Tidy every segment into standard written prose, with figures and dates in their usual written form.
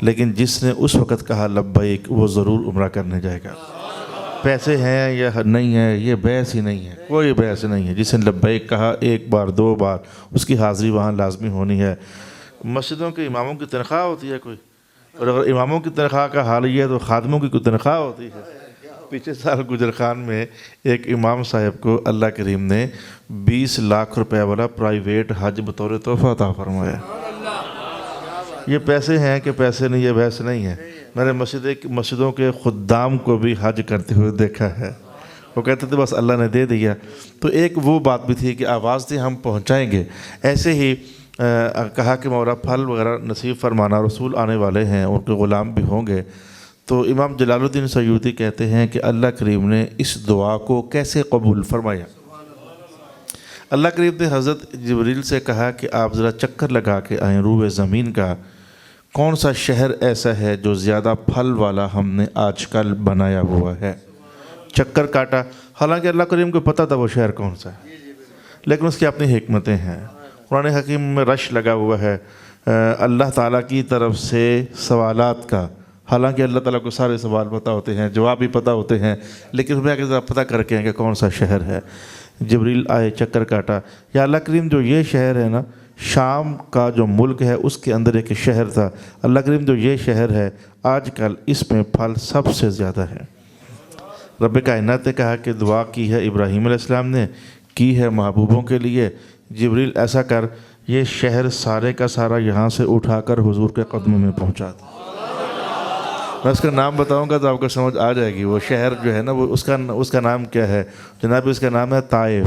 لیکن جس نے اس وقت کہا لبیک وہ ضرور عمرہ کرنے جائے گا۔ پیسے ہیں یا نہیں ہیں یہ بحث ہی نہیں ہے، کوئی بحث نہیں ہے۔ جس نے لبیک کہا ایک بار دو بار اس کی حاضری وہاں لازمی ہونی ہے۔ مسجدوں کے اماموں کی تنخواہ ہوتی ہے کوئی؟ اور اگر اماموں کی تنخواہ کا حال یہ ہے تو خادموں کی کوئی تنخواہ ہوتی ہے؟ پچھلے سال گجر خان میں ایک امام صاحب کو اللہ کریم نے 20 لاکھ روپے والا پرائیویٹ حج بطور تحفہ عطا فرمایا۔ یہ پیسے ہیں کہ پیسے نہیں، یہ بحث نہیں ہے۔ میں نے مسجدوں کے خدام کو بھی حج کرتے ہوئے دیکھا ہے، وہ کہتے تھے بس اللہ نے دے دیا۔ تو ایک وہ بات بھی تھی کہ آواز تھی ہم پہنچائیں گے۔ ایسے ہی کہا کہ مولا پھل وغیرہ نصیب فرمانا، رسول آنے والے ہیں ان کے غلام بھی ہوں گے۔ تو امام جلال الدین سیوطی کہتے ہیں کہ اللہ کریم نے اس دعا کو کیسے قبول فرمایا۔ اللہ کریم نے حضرت جبریل سے کہا کہ آپ ذرا چکر لگا کے آئیں روئے زمین کا، کون سا شہر ایسا ہے جو زیادہ پھل والا ہم نے آج کل بنایا ہوا ہے۔ چکر کاٹا، حالانکہ اللہ کریم کو پتہ تھا وہ شہر کون سا ہے، لیکن اس کی اپنی حکمتیں ہیں۔ قرآن حکیم میں رش لگا ہوا ہے اللہ تعالیٰ کی طرف سے سوالات کا، حالانکہ اللہ تعالیٰ کو سارے سوال پتہ ہوتے ہیں، جواب بھی پتہ ہوتے ہیں، لیکن ہمیں ذرا پتہ کر کے ہیں کہ کون سا شہر ہے۔ جبریل آئے، چکر کاٹا، یا اللہ کریم جو یہ شہر ہے نا، شام کا جو ملک ہے اس کے اندر ایک شہر تھا، اللہ کریم جو یہ شہر ہے آج کل اس میں پھل سب سے زیادہ ہے۔ رب کائنات نے کہا کہ دعا کی ہے ابراہیم علیہ السلام نے، کی ہے محبوبوں کے لیے، جبریل ایسا کر یہ شہر سارے کا سارا یہاں سے اٹھا کر حضور کے قدموں میں پہنچا دے۔ میں اس کا نام بتاؤں گا تو آپ کو سمجھ آ جائے گی۔ وہ شہر جو ہے نا وہ اس کا نام کیا ہے جناب؟ اس کا نام ہے طائف۔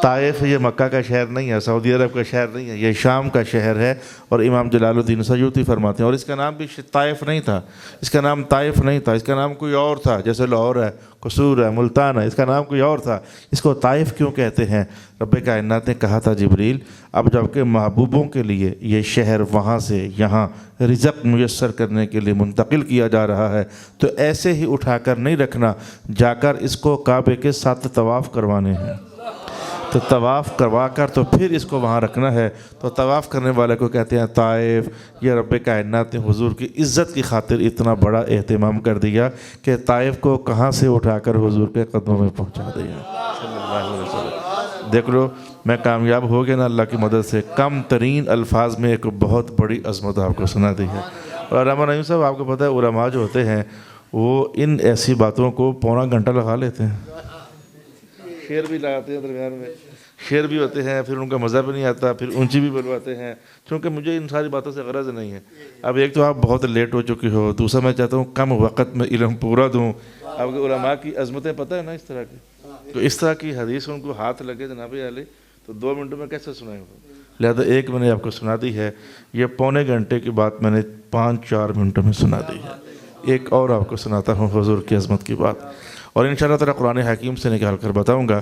طائف یہ مکہ کا شہر نہیں ہے، سعودی عرب کا شہر نہیں ہے، یہ شام کا شہر ہے۔ اور امام جلال الدین سیوطی فرماتے ہیں اور اس کا نام بھی طائف نہیں تھا، اس کا نام طائف نہیں تھا، اس کا نام کوئی اور تھا، جیسے لاہور ہے، قصور ہے، ملتان ہے، اس کا نام کوئی اور تھا۔ اس کو طائف کیوں کہتے ہیں؟ رب کائنات نے کہا تھا جبریل اب جب کہ محبوبوں کے لیے یہ شہر وہاں سے یہاں رزق میسر کرنے کے لیے منتقل کیا جا رہا ہے تو ایسے ہی اٹھا کر نہیں رکھنا، جا کر اس کو کعبے کے 7 طواف کروانے ہیں۔ تو طواف کروا کر تو پھر اس کو وہاں رکھنا ہے۔ تو طواف کرنے والے کو کہتے ہیں طائف۔ یہ رب کائنات نے حضور کی عزت کی خاطر اتنا بڑا اہتمام کر دیا کہ طائف کو کہاں سے اٹھا کر حضور کے قدموں میں پہنچا دیا صلی اللہ علیہ وسلم۔ دیکھ لو میں کامیاب ہو گیا نا اللہ کی مدد سے۔ کم ترین الفاظ میں ایک بہت بڑی عظمت آپ کو سنا دی ہے۔ اور علامہ نعیم صاحب آپ کو پتہ ہے علماء جو ہوتے ہیں وہ ان ایسی باتوں کو پونا گھنٹہ لگا لیتے ہیں، شعر بھی لگاتے ہیں، درمیان میں شعر بھی ہوتے ہیں، پھر ان کا مزہ بھی نہیں آتا، پھر اونچی بھی بلواتے ہیں، کیونکہ مجھے ان ساری باتوں سے غرض نہیں ہے۔ اب ایک تو آپ بہت لیٹ ہو چکی ہو، دوسرا میں چاہتا ہوں کم وقت میں علم پورا دوں۔ آپ کے علماء کی عظمتیں پتہ ہے نا اس طرح کی، تو اس طرح کی حدیث ان کو ہاتھ لگے جناب علی تو 2 منٹوں میں کیسے سنائیں گے؟ لہذا ایک میں نے آپ کو سنا دی ہے، یہ پونے گھنٹے کی بات میں نے 5-4 منٹوں میں سنا دی ہے۔ ایک اور آپ کو سناتا ہوں حضور کی عظمت کی بات، اور انشاءاللہ تعالیٰ قرآن حکیم سے نکال کر بتاؤں گا۔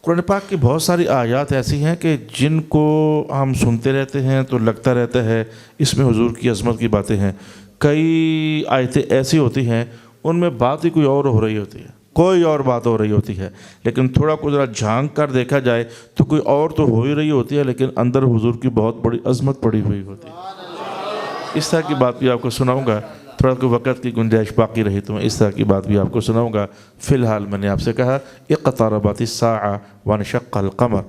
قرآن پاک کی بہت ساری آیات ایسی ہیں کہ جن کو ہم سنتے رہتے ہیں تو لگتا رہتا ہے اس میں حضور کی عظمت کی باتیں ہیں۔ کئی آیتیں ایسی ہوتی ہیں ان میں بات ہی کوئی اور ہو رہی ہوتی ہے، کوئی اور بات ہو رہی ہوتی ہے، لیکن تھوڑا کو ذرا جھانک کر دیکھا جائے تو کوئی اور تو ہو ہی رہی ہوتی ہے، لیکن اندر حضور کی بہت بڑی عظمت پڑی ہوئی ہوتی ہے۔ اس طرح کی بات بھی آپ کو سناؤں گا، تھوڑا کوئی وقت کی گنجائش باقی رہی تو میں اس طرح کی بات بھی آپ کو سناؤں گا۔ فی الحال میں نے آپ سے کہا اقتربت الساعة وانشق القمر،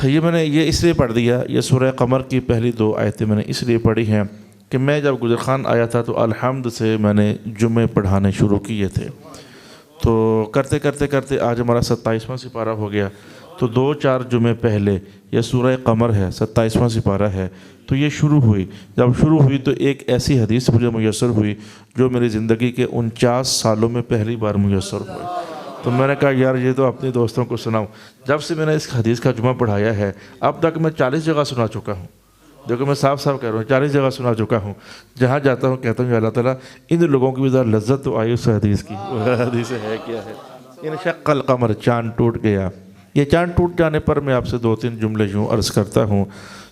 میں نے یہ اس لیے پڑھ دیا، یہ سورہ قمر کی پہلی 2 آیتیں میں نے اس لیے پڑھی ہیں کہ میں جب گجر خان آیا تھا تو الحمد سے میں نے جمعے پڑھانے شروع کیے تھے، تو کرتے کرتے کرتے آج ہمارا 27واں سپارہ ہو گیا، تو 2-4 جمعے پہلے یہ سورہ قمر ہے، 27واں سپارہ ہے، تو یہ شروع ہوئی۔ جب شروع ہوئی تو ایک ایسی حدیث مجھے میسر ہوئی جو میری زندگی کے 49 سالوں میں پہلی بار میسر ہوئی۔ تو میں نے کہا یار یہ تو اپنے دوستوں کو سناؤں۔ جب سے میں نے اس حدیث کا جمعہ پڑھایا ہے اب تک میں 40 جگہ سنا چکا ہوں۔ دیکھو میں صاف صاف کہہ رہا ہوں 40 جگہ سنا چکا ہوں۔ جہاں جاتا ہوں کہتا ہوں یا اللہ تعالیٰ ان لوگوں کی بھی ذرا لذت تو آئی اس حدیث کی، وہ حدیث ہے کیا ہے؟ انشق القمر، چاند ٹوٹ گیا۔ یہ چاند ٹوٹ جانے پر میں آپ سے 2-3 جملے یوں عرض کرتا ہوں۔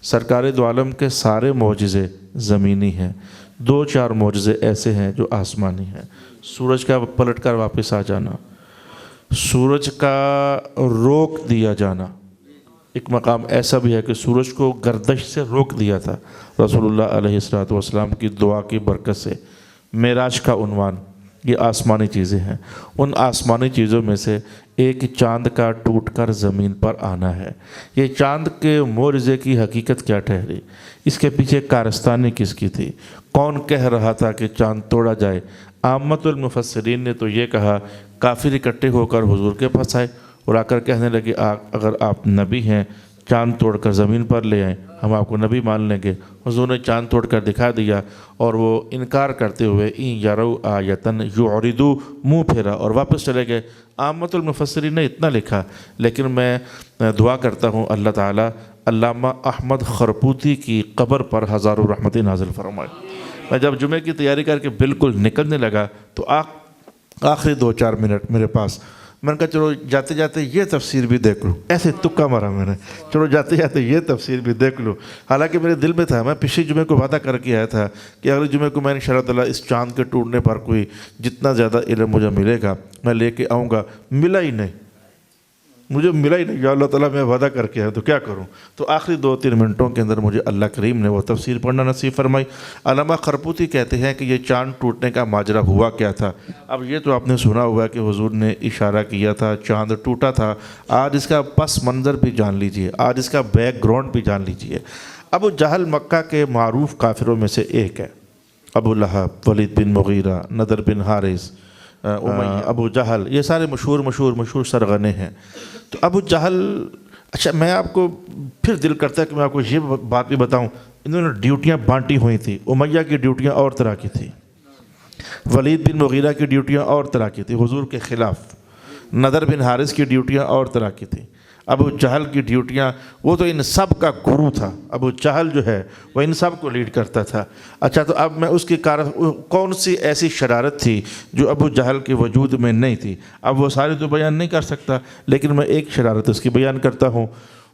سرکار دو عالم کے سارے معجزے زمینی ہیں، 2-4 معجزے ایسے ہیں جو آسمانی ہیں۔ سورج کا پلٹ کر واپس آ جانا، سورج کا روک دیا جانا، ایک مقام ایسا بھی ہے کہ سورج کو گردش سے روک دیا تھا رسول اللہ علیہ الصلوۃ والسلام کی دعا کی برکت سے۔ معراج کا عنوان یہ آسمانی چیزیں ہیں، ان آسمانی چیزوں میں سے ایک چاند کا ٹوٹ کر زمین پر آنا ہے۔ یہ چاند کے معجزے کی حقیقت کیا ٹھہری؟ اس کے پیچھے کارستانی کس کی تھی؟ کون کہہ رہا تھا کہ چاند توڑا جائے؟ عامت المفسرین نے تو یہ کہا، کافر اکٹھے ہو کر حضور کے پاس آئے اور آ کر کہنے لگے اگر آپ نبی ہیں چاند توڑ کر زمین پر لے آئیں، ہم آپ کو نبی مان لیں گے۔ حضور نے چاند توڑ کر دکھا دیا اور وہ انکار کرتے ہوئے این یروا آیۃ یعرضوا منہ پھیرا اور واپس چلے گئے۔ عامت المفسرین نے اتنا لکھا، لیکن میں دعا کرتا ہوں اللہ تعالیٰ علامہ احمد خرپوتی کی قبر پر ہزاروں رحمتیں نازل فرمائے۔ میں جب جمعے کی تیاری کر کے بالکل نکلنے لگا تو آخری 2-4 منٹ میرے پاس، میں نے کہا چلو جاتے جاتے یہ تفسیر بھی دیکھ لوں، ایسے تکا مارا میں نے، چلو جاتے جاتے یہ تفسیر بھی دیکھ لوں۔ حالانکہ میرے دل میں تھا، میں پچھلے جمعے کو وعدہ کر کے آیا تھا کہ اگلے جمعے کو میں انشاءاللہ تعالیٰ اس چاند کے ٹوٹنے پر کوئی جتنا زیادہ علم مجھے ملے گا میں لے کے آؤں گا۔ ملا ہی نہیں، مجھے ملا ہی نہیں۔ یا اللہ تعالیٰ میں وعدہ کر کے آیا تو کیا کروں؟ تو آخری 2-3 منٹوں کے اندر مجھے اللہ کریم نے وہ تفسیر پڑھنا نصیب فرمائی۔ علامہ خرپوتی کہتے ہیں کہ یہ چاند ٹوٹنے کا ماجرا ہوا کیا تھا۔ اب یہ تو آپ نے سنا ہوا ہے کہ حضور نے اشارہ کیا تھا، چاند ٹوٹا تھا۔ آج اس کا پس منظر بھی جان لیجئے، آج اس کا بیک گراؤنڈ بھی جان لیجئے۔ ابو جہل مکہ کے معروف کافروں میں سے ایک ہے۔ ابو لہب، ولید بن مغیرہ، نضر بن حارث، ابو جہل، یہ سارے مشہور سرغنے ہیں۔ تو ابو جہل، اچھا میں آپ کو پھر دل کرتا ہے کہ میں آپ کو یہ بات بھی بتاؤں، انہوں نے ڈیوٹیاں بانٹی ہوئی تھیں۔ امیہ کی ڈیوٹیاں اور طرح کی تھی، ولید بن مغیرہ کی ڈیوٹیاں اور طرح کی تھی حضور کے خلاف، نضر بن حارث کی ڈیوٹیاں اور طرح کی تھیں۔ ابو جہل کی ڈیوٹیاں، وہ تو ان سب کا گرو تھا۔ ابو جہل جو ہے وہ ان سب کو لیڈ کرتا تھا۔ اچھا تو اب میں اس کی کون سی ایسی شرارت تھی جو ابو جہل کے وجود میں نہیں تھی؟ اب وہ سارے تو بیان نہیں کر سکتا، لیکن میں ایک شرارت اس کی بیان کرتا ہوں۔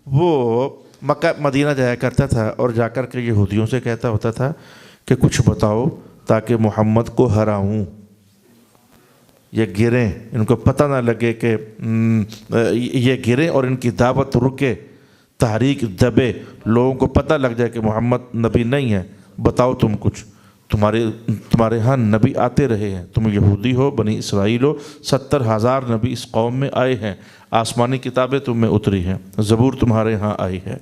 وہ مکہ مدینہ جایا کرتا تھا اور جا کر کے یہودیوں سے کہتا ہوتا تھا کہ کچھ بتاؤ تاکہ محمد کو ہراؤں، یہ گریں، ان کو پتہ نہ لگے کہ یہ گریں اور ان کی دعوت رکے، تحریک دبے، لوگوں کو پتہ لگ جائے کہ محمد نبی نہیں ہے۔ بتاؤ تم کچھ، تمہارے ہاں نبی آتے رہے ہیں، تم یہودی ہو، بنی اسرائیل ہو، 70,000 نبی اس قوم میں آئے ہیں، آسمانی کتابیں تم میں اتری ہیں، زبور تمہارے ہاں آئی ہے،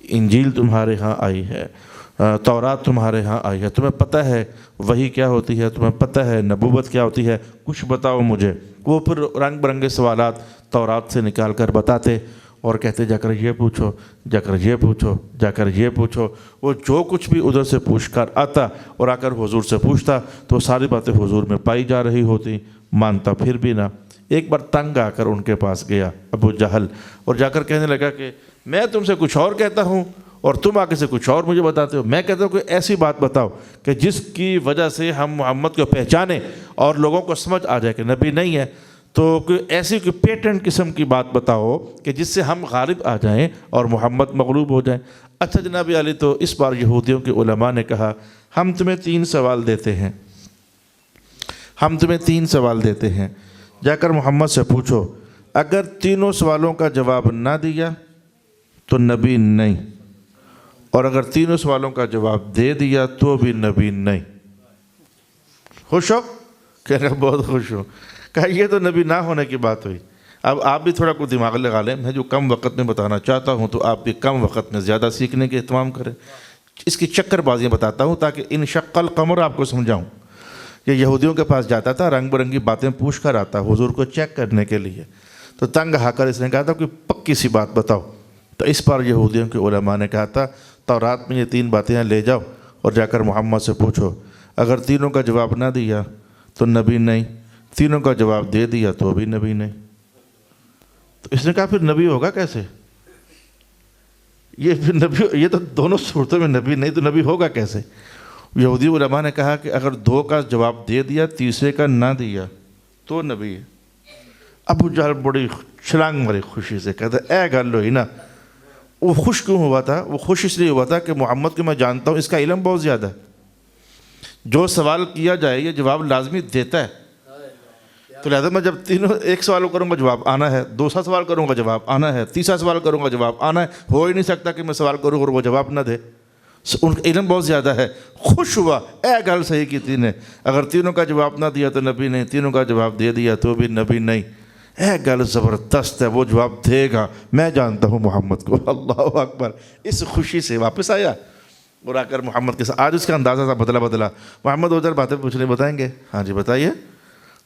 انجیل تمہارے ہاں آئی ہے، تورات تمہارے ہاں آئی ہے، تمہیں پتہ ہے وحی کیا ہوتی ہے، تمہیں پتہ ہے نبوت کیا ہوتی ہے، کچھ بتاؤ مجھے۔ وہ پھر رنگ برنگے سوالات تورات سے نکال کر بتاتے اور کہتے جا کر یہ پوچھو، جا کر یہ پوچھو، جا کر یہ پوچھو۔ وہ جو کچھ بھی ادھر سے پوچھ کر آتا اور آ کر حضور سے پوچھتا تو ساری باتیں حضور میں پائی جا رہی ہوتی، مانتا پھر بھی نہ۔ ایک بار تنگ آ کر ان کے پاس گیا ابو جہل اور جا کر کہنے لگا کہ میں تم سے کچھ اور کہتا ہوں اور تم آگے سے کچھ اور مجھے بتاتے ہو۔ میں کہتا ہوں کوئی ایسی بات بتاؤ کہ جس کی وجہ سے ہم محمد کو پہچانیں اور لوگوں کو سمجھ آ جائے کہ نبی نہیں ہے، تو کوئی ایسی کوئی پیٹنٹ قسم کی بات بتاؤ کہ جس سے ہم غالب آ جائیں اور محمد مغلوب ہو جائیں۔ اچھا جناب علی، تو اس بار یہودیوں کے علماء نے کہا ہم تمہیں 3 سوال دیتے ہیں، ہم تمہیں 3 سوال دیتے ہیں، جا کر محمد سے پوچھو، اگر تینوں سوالوں کا جواب نہ دیا تو نبی نہیں، اور اگر تینوں سوالوں کا جواب دے دیا تو بھی نبی نہیں۔ خوش ہو؟ کہہ رہا بہت خوش ہوں۔ کہا یہ تو نبی نہ ہونے کی بات ہوئی، اب آپ بھی تھوڑا کچھ دماغ لگا لیں، میں جو کم وقت میں بتانا چاہتا ہوں تو آپ بھی کم وقت میں زیادہ سیکھنے کے اہتمام کریں۔ اس کی چکر بازیاں بتاتا ہوں تاکہ انشق القمر آپ کو سمجھاؤں۔ یہ یہودیوں کے پاس جاتا تھا، رنگ برنگی باتیں پوچھ کر آتا حضور کو چیک کرنے کے لیے، تو تنگ آ کر اس نے کہا تھا کوئی پکی سی بات بتاؤ۔ تو اس پر یہودیوں کے علماء نے کہا تھا تورات میں یہ 3 باتیں لے جاؤ اور جا کر محمد سے پوچھو، اگر تینوں کا جواب نہ دیا تو نبی نہیں، تینوں کا جواب دے دیا تو بھی نبی نہیں۔ تو اس نے کہا پھر نبی ہوگا کیسے؟ یہ پھر نبی، یہ تو دونوں صورتوں میں نبی نہیں تو نبی ہوگا کیسے؟ یہودی علماء نے کہا کہ اگر 2 کا جواب دے دیا، تیسرے کا نہ دیا تو نبی ہے۔ ابو جہل بڑی چھلانگ ماری خوشی سے کہتا اے گل ہوئی نا۔ وہ خوش کیوں ہوا تھا؟ وہ خوش اس لیے ہوا تھا کہ محمد کو میں جانتا ہوں، اس کا علم بہت زیادہ ہے، جو سوال کیا جائے یہ جواب لازمی دیتا ہے۔ تو لہٰذا میں جب تینوں ایک سوال کروں گا جواب آنا ہے، دوسرا سوال کروں گا جواب آنا ہے، تیسرا سوال کروں گا جواب آنا ہے. ہو ہی نہیں سکتا کہ میں سوال کروں اور وہ جواب نہ دے. ان کا علم بہت زیادہ ہے. خوش ہوا اے گل صحیح کی تھی نے، اگر تینوں کا جواب نہ دیا تو نبی نہیں، تینوں کا جواب دے دیا تو بھی نبی نہیں. اے گل زبردست ہے، وہ جواب دے گا، میں جانتا ہوں محمد کو. اللہ اکبر. اس خوشی سے واپس آیا اور آ کر محمد کے ساتھ. آج اس کا اندازہ تھا بدلا. محمد ادھر باتیں پوچھنے بتائیں گے؟ ہاں جی بتائیے.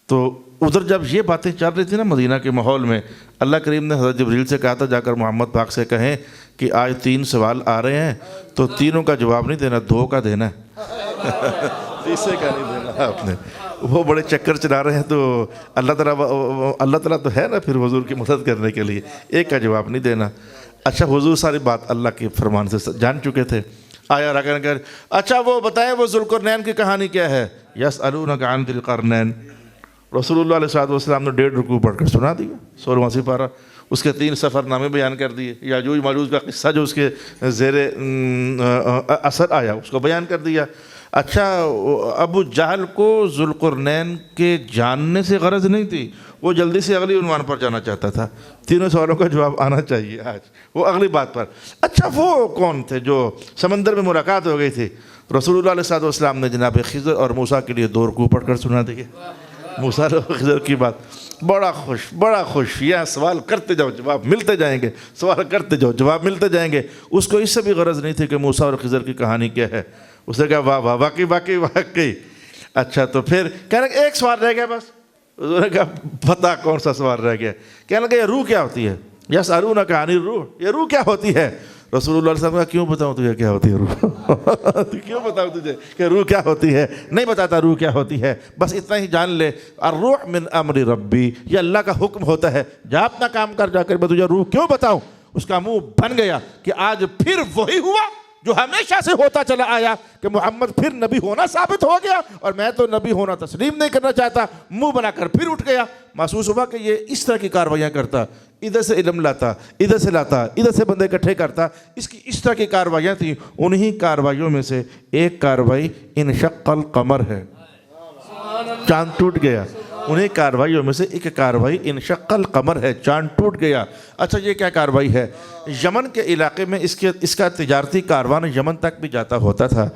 تو ادھر جب یہ باتیں چل رہی تھی نا مدینہ کے ماحول میں، اللہ کریم نے حضرت جبریل سے کہا تھا جا کر محمد پاک سے کہیں کہ آج 3 سوال آ رہے ہیں تو تینوں کا جواب نہیں دینا، 2 کا دینا ہے. تیسرے کا نہیں دینا آپ نے. وہ بڑے چکر چلا رہے ہیں تو اللہ تعالیٰ تو ہے نا پھر حضور کی مدد کرنے کے لیے. 1 کا جواب نہیں دینا. اچھا حضور ساری بات اللہ کے فرمان سے جان چکے تھے. آیا اور آ کر اچھا وہ بتائیں وہ ذوالقرنین کی کہانی کیا ہے؟ یسألونک عن ذی القرنین. رسول اللہ علیہ السلام نے 1.5 رکوع پڑھ کر سنا دیا 16واں سپارہ. اس کے 3 سفر نامے بیان کر دیے. یاجوج ماجوج کا قصہ جو اس کے زیر اثر آیا اس کو بیان کر دیا. اچھا ابو جہل کو ذوالقرنین کے جاننے سے غرض نہیں تھی، وہ جلدی سے اگلی عنوان پر جانا چاہتا تھا. 3 سوالوں کا جواب آنا چاہیے آج، وہ اگلی بات پر. اچھا وہ کون تھے جو سمندر میں ملاقات ہو گئی تھی؟ رسول اللہ علیہ السلام نے جناب خضر اور موسیٰ کے لیے 2 رکوع پڑھ کر سنا دیے. موسیٰ اور خضر کی بات. بڑا خوش. یہ سوال کرتے جاؤ جواب ملتے جائیں گے، سوال کرتے جاؤ جواب ملتے جائیں گے. اس کو اس سے بھی غرض نہیں تھی کہ موسیٰ اور خضر کی کہانی کیا ہے. اس نے کہا واہ واہ واقعی. اچھا تو پھر کہنے لگا 1 سوال رہ گیا بس. اس نے کہا پتہ کون سا سوال رہ گیا؟ کہنے لگا یہ روح کیا ہوتی ہے؟ یسألونک عن الروح. یہ روح کیا ہوتی ہے؟ رسول اللہ علیہ وسلم کہا کیوں بتاؤں تجھے کیا ہوتی ہے روح؟ کیوں بتاؤں تجھے کہ روح کیا ہوتی ہے؟ نہیں بتاتا روح کیا ہوتی ہے، بس اتنا ہی جان لے الروح من امر ربی، یہ اللہ کا حکم ہوتا ہے. جا اپنا کام کر، جا کر میں تجھے روح کیوں بتاؤں. اس کا منہ بن گیا کہ آج پھر وہی ہوا جو ہمیشہ سے ہوتا چلا آیا کہ محمد پھر نبی ہونا ثابت ہو گیا اور میں تو نبی ہونا تسلیم نہیں کرنا چاہتا. منہ بنا کر پھر اٹھ گیا. محسوس ہوا کہ یہ اس طرح کی کاروائیاں کرتا، ادھر سے علم لاتا، ادھر سے لاتا، ادھر سے بندے اکٹھے کرتا. اس کی اس طرح کی کاروائیاں تھیں. انہی کاروائیوں میں سے ایک کاروائی انشق القمر ہے، چاند ٹوٹ گیا. انہیں کاروائیوں میں سے ایک کاروائی انشق القمر ہے، چاند ٹوٹ گیا. اچھا یہ کیا کاروائی ہے؟ یمن کے علاقے میں اس کا تجارتی کاروان یمن تک بھی جاتا ہوتا تھا.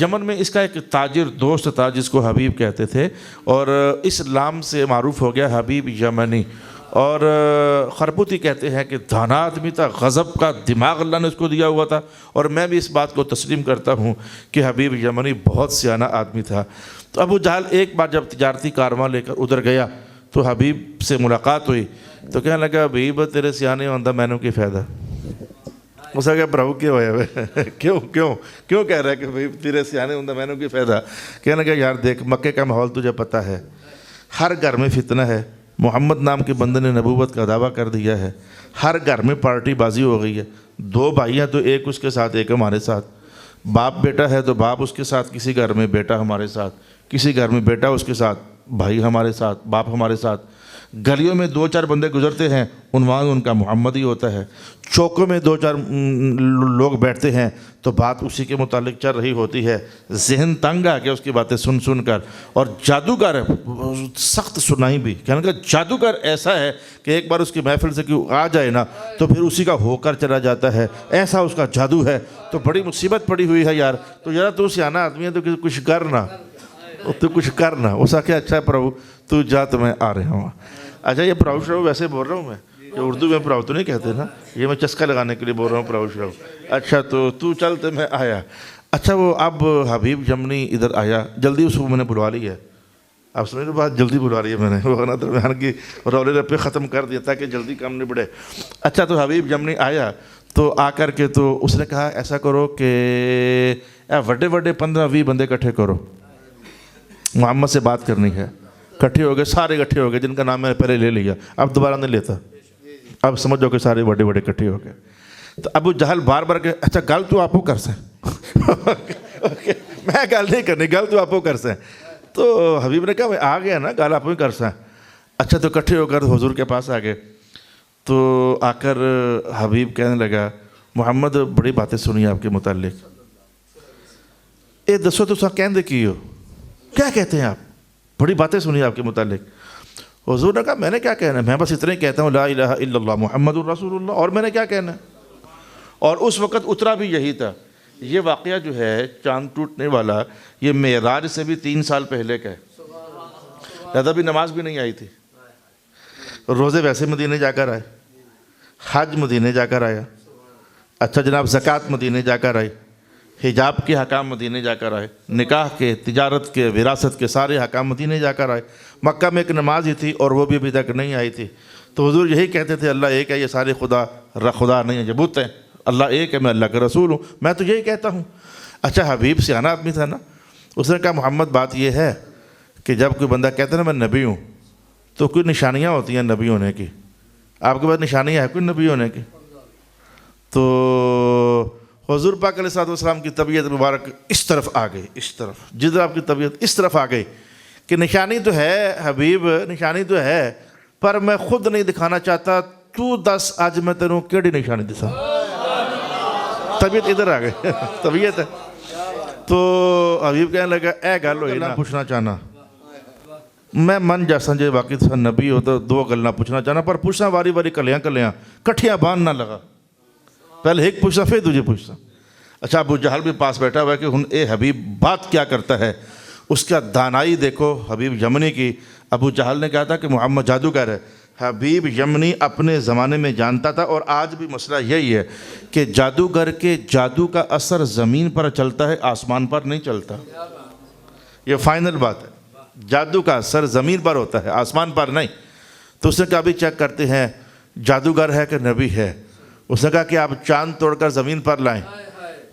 یمن میں اس کا ایک تاجر دوست تھا جس کو حبیب کہتے تھے، اور اسلام سے معروف ہو گیا حبیب یمنی. اور خربوتی کہتے ہیں کہ دانا آدمی تھا، غضب کا دماغ اللہ نے اس کو دیا ہوا تھا. اور میں بھی اس بات کو تسلیم کرتا ہوں کہ حبیب یمنی بہت سیانہ آدمی تھا. تو ابو جہل ایک بار جب تجارتی کارواں لے کر ادھر گیا تو حبیب سے ملاقات ہوئی تو کہنے لگا حبیب تیرے سیانے ہوندہ مینوں کی فائدہ. اس نے کہا پرابو کیا ہوا ہے؟ کیوں کہہ رہا ہے کہ حبیب تیرے سیانے ہوندہ مینوں کی فائدہ؟ کہنے لگا یار دیکھ مکے کا ماحول تجھے پتہ ہے، ہر گھر میں فتنہ ہے. محمد نام کے بندے نے نبوت کا دعویٰ کر دیا ہے. ہر گھر میں پارٹی بازی ہو گئی ہے. 2 بھائی ہیں تو ایک اس کے ساتھ ایک ہمارے ساتھ. باپ بیٹا ہے تو باپ اس کے ساتھ، کسی گھر میں بیٹا ہمارے ساتھ، کسی گھر میں بیٹا اس کے ساتھ، بھائی ہمارے ساتھ، باپ ہمارے ساتھ. گلیوں میں 2-4 بندے گزرتے ہیں، عنوان ان کا محمد ہی ہوتا ہے. چوکوں میں 2-4 لوگ بیٹھتے ہیں تو بات اسی کے متعلق چل رہی ہوتی ہے. ذہن تنگ آ کے اس کی باتیں سن کر. اور جادوگر سخت سنائی بھی، کہنے کا جادوگر ایسا ہے کہ ایک بار اس کی محفل سے کیوں آ جائے نا تو پھر اسی کا ہو کر چلا جاتا ہے. ایسا اس کا جادو ہے. تو بڑی مصیبت پڑی ہوئی ہے یار. تو ذرا تو سیانہ آدمی ہے تو کچھ کرنا. اس کا اچھا پربھو تو جا تو میں آ رہا ہوں. اچھا یہ پراؤ شراؤ ویسے بول رہا ہوں میں، یہ اردو میں پراؤ تو نہیں کہتے نا، یہ میں چسکا لگانے کے لیے بول رہا ہوں پراؤ شراؤ. اچھا تو چل تو میں آیا. اچھا وہ اب حبیب یمنی ادھر آیا، جلدی اس کو میں نے بلوا لی ہے. آپ سمجھ رہے بات، جلدی بلوا رہی ہے میں نے، وہ درمیان کی رولے رپے ختم کر دیا تاکہ جلدی کام نبڑے. اچھا تو حبیب یمنی آیا تو آ کر کے تو اس نے کہا ایسا کرو کہ وڈے 15-20 بندے اکٹھے کرو، محمد سے بات کرنی ہے. اکٹھے ہو گئے، سارے اکٹھے ہو گئے جن کا نام میں نے پہلے لے لیا، اب دوبارہ نہیں لیتا. اب سمجھو کہ سارے بڑے اکٹھے ہو گئے. تو ابو جہل بار کہ اچھا گل تو آپ کو کر سیں میں گل نہیں کرنی، گل تو آپ کو کر سیں. تو حبیب نے کہا میں آ گیا نا، گل آپ ہی کر سیں. اچھا تو اکٹھے ہو کر حضور کے پاس آ گئے. تو آ کر حبیب کہنے لگا محمد بڑی باتیں سنی آپ کے متعلق، دسو تو کہندے کی ہو، کیا کہتے ہیں آپ؟ بڑی باتیں سنی آپ کے متعلق. حضور نے کہا میں نے کیا کہنا ہے، میں بس اتنا ہی کہتا ہوں لا الہ الا اللہ محمد الرسول اللہ، اور میں نے کیا کہنا ہے. اور اس وقت اترا بھی یہی تھا. یہ واقعہ جو ہے چاند ٹوٹنے والا، یہ معراج سے بھی 3 سال پہلے کا ہے. لہذا بھی نماز بھی نہیں آئی تھی، روزے ویسے مدینے جا کر آئے، حج مدینے جا کر آیا، اچھا جناب زکوٰۃ مدینے جا کر آئے، حجاب کے حکام مدینے جا کر آئے، نکاح کے، تجارت کے، وراثت کے سارے حکام مدینے جا کر آئے. مکہ میں ایک نماز ہی تھی اور وہ بھی ابھی تک نہیں آئی تھی. تو حضور یہی کہتے تھے اللہ ایک ہے، یہ سارے خدا نہیں ہے، یہ بت ہیں، اللہ ایک ہے، میں اللہ کا رسول ہوں، میں تو یہی کہتا ہوں. اچھا حبیب سیانا آدمی تھا نا، اس نے کہا محمد بات یہ ہے کہ جب کوئی بندہ کہتا ہے نا میں نبی ہوں تو کوئی نشانیاں ہوتی ہیں نبی ہونے کی، آپ کے پاس نشانیاں ہیں کوئی نبی ہونے کی؟ تو حضور پاک علیہ السلام کی طبیعت مبارک اس طرف آ گئی، اس طرف، جدھر آپ کی طبیعت اس طرف آ گئی کہ نشانی تو ہے حبیب، نشانی تو ہے، پر میں خود نہیں دکھانا چاہتا، تو دس آج میں تینوں کیڑی نشانی دسا. طبیعت ادھر آ گئی، طبیعت ہے. تو حبیب کہنے لگا اے گل ہوئی نہ پوچھنا چاہنا، میں من جیسا جی واقعی تھا نبی ہو تو 2 گل نہ پوچھنا چاہنا، پر پوچھنا واری واری کلیاں کٹھیاں باندھ نہ لگا، پہلے ایک پوچھتا پھر دوجے پوچھتا. اچھا ابو جہل بھی پاس بیٹھا ہوا ہے کہ ہن اے حبیب بات کیا کرتا ہے. اس کا دانائی دیکھو حبیب یمنی کی. ابو جہل نے کہا تھا کہ محمد جادوگر ہے، حبیب یمنی اپنے زمانے میں جانتا تھا، اور آج بھی مسئلہ یہی ہے کہ جادوگر کے جادو کا اثر زمین پر چلتا ہے، آسمان پر نہیں چلتا. یہ فائنل بات ہے، جادو کا اثر زمین پر ہوتا ہے، آسمان پر نہیں. تو اس نے کہا بھی چیک کرتے ہیں جادوگر ہے کہ نبی ہے. اس نے کہا کہ آپ چاند توڑ کر زمین پر لائیں،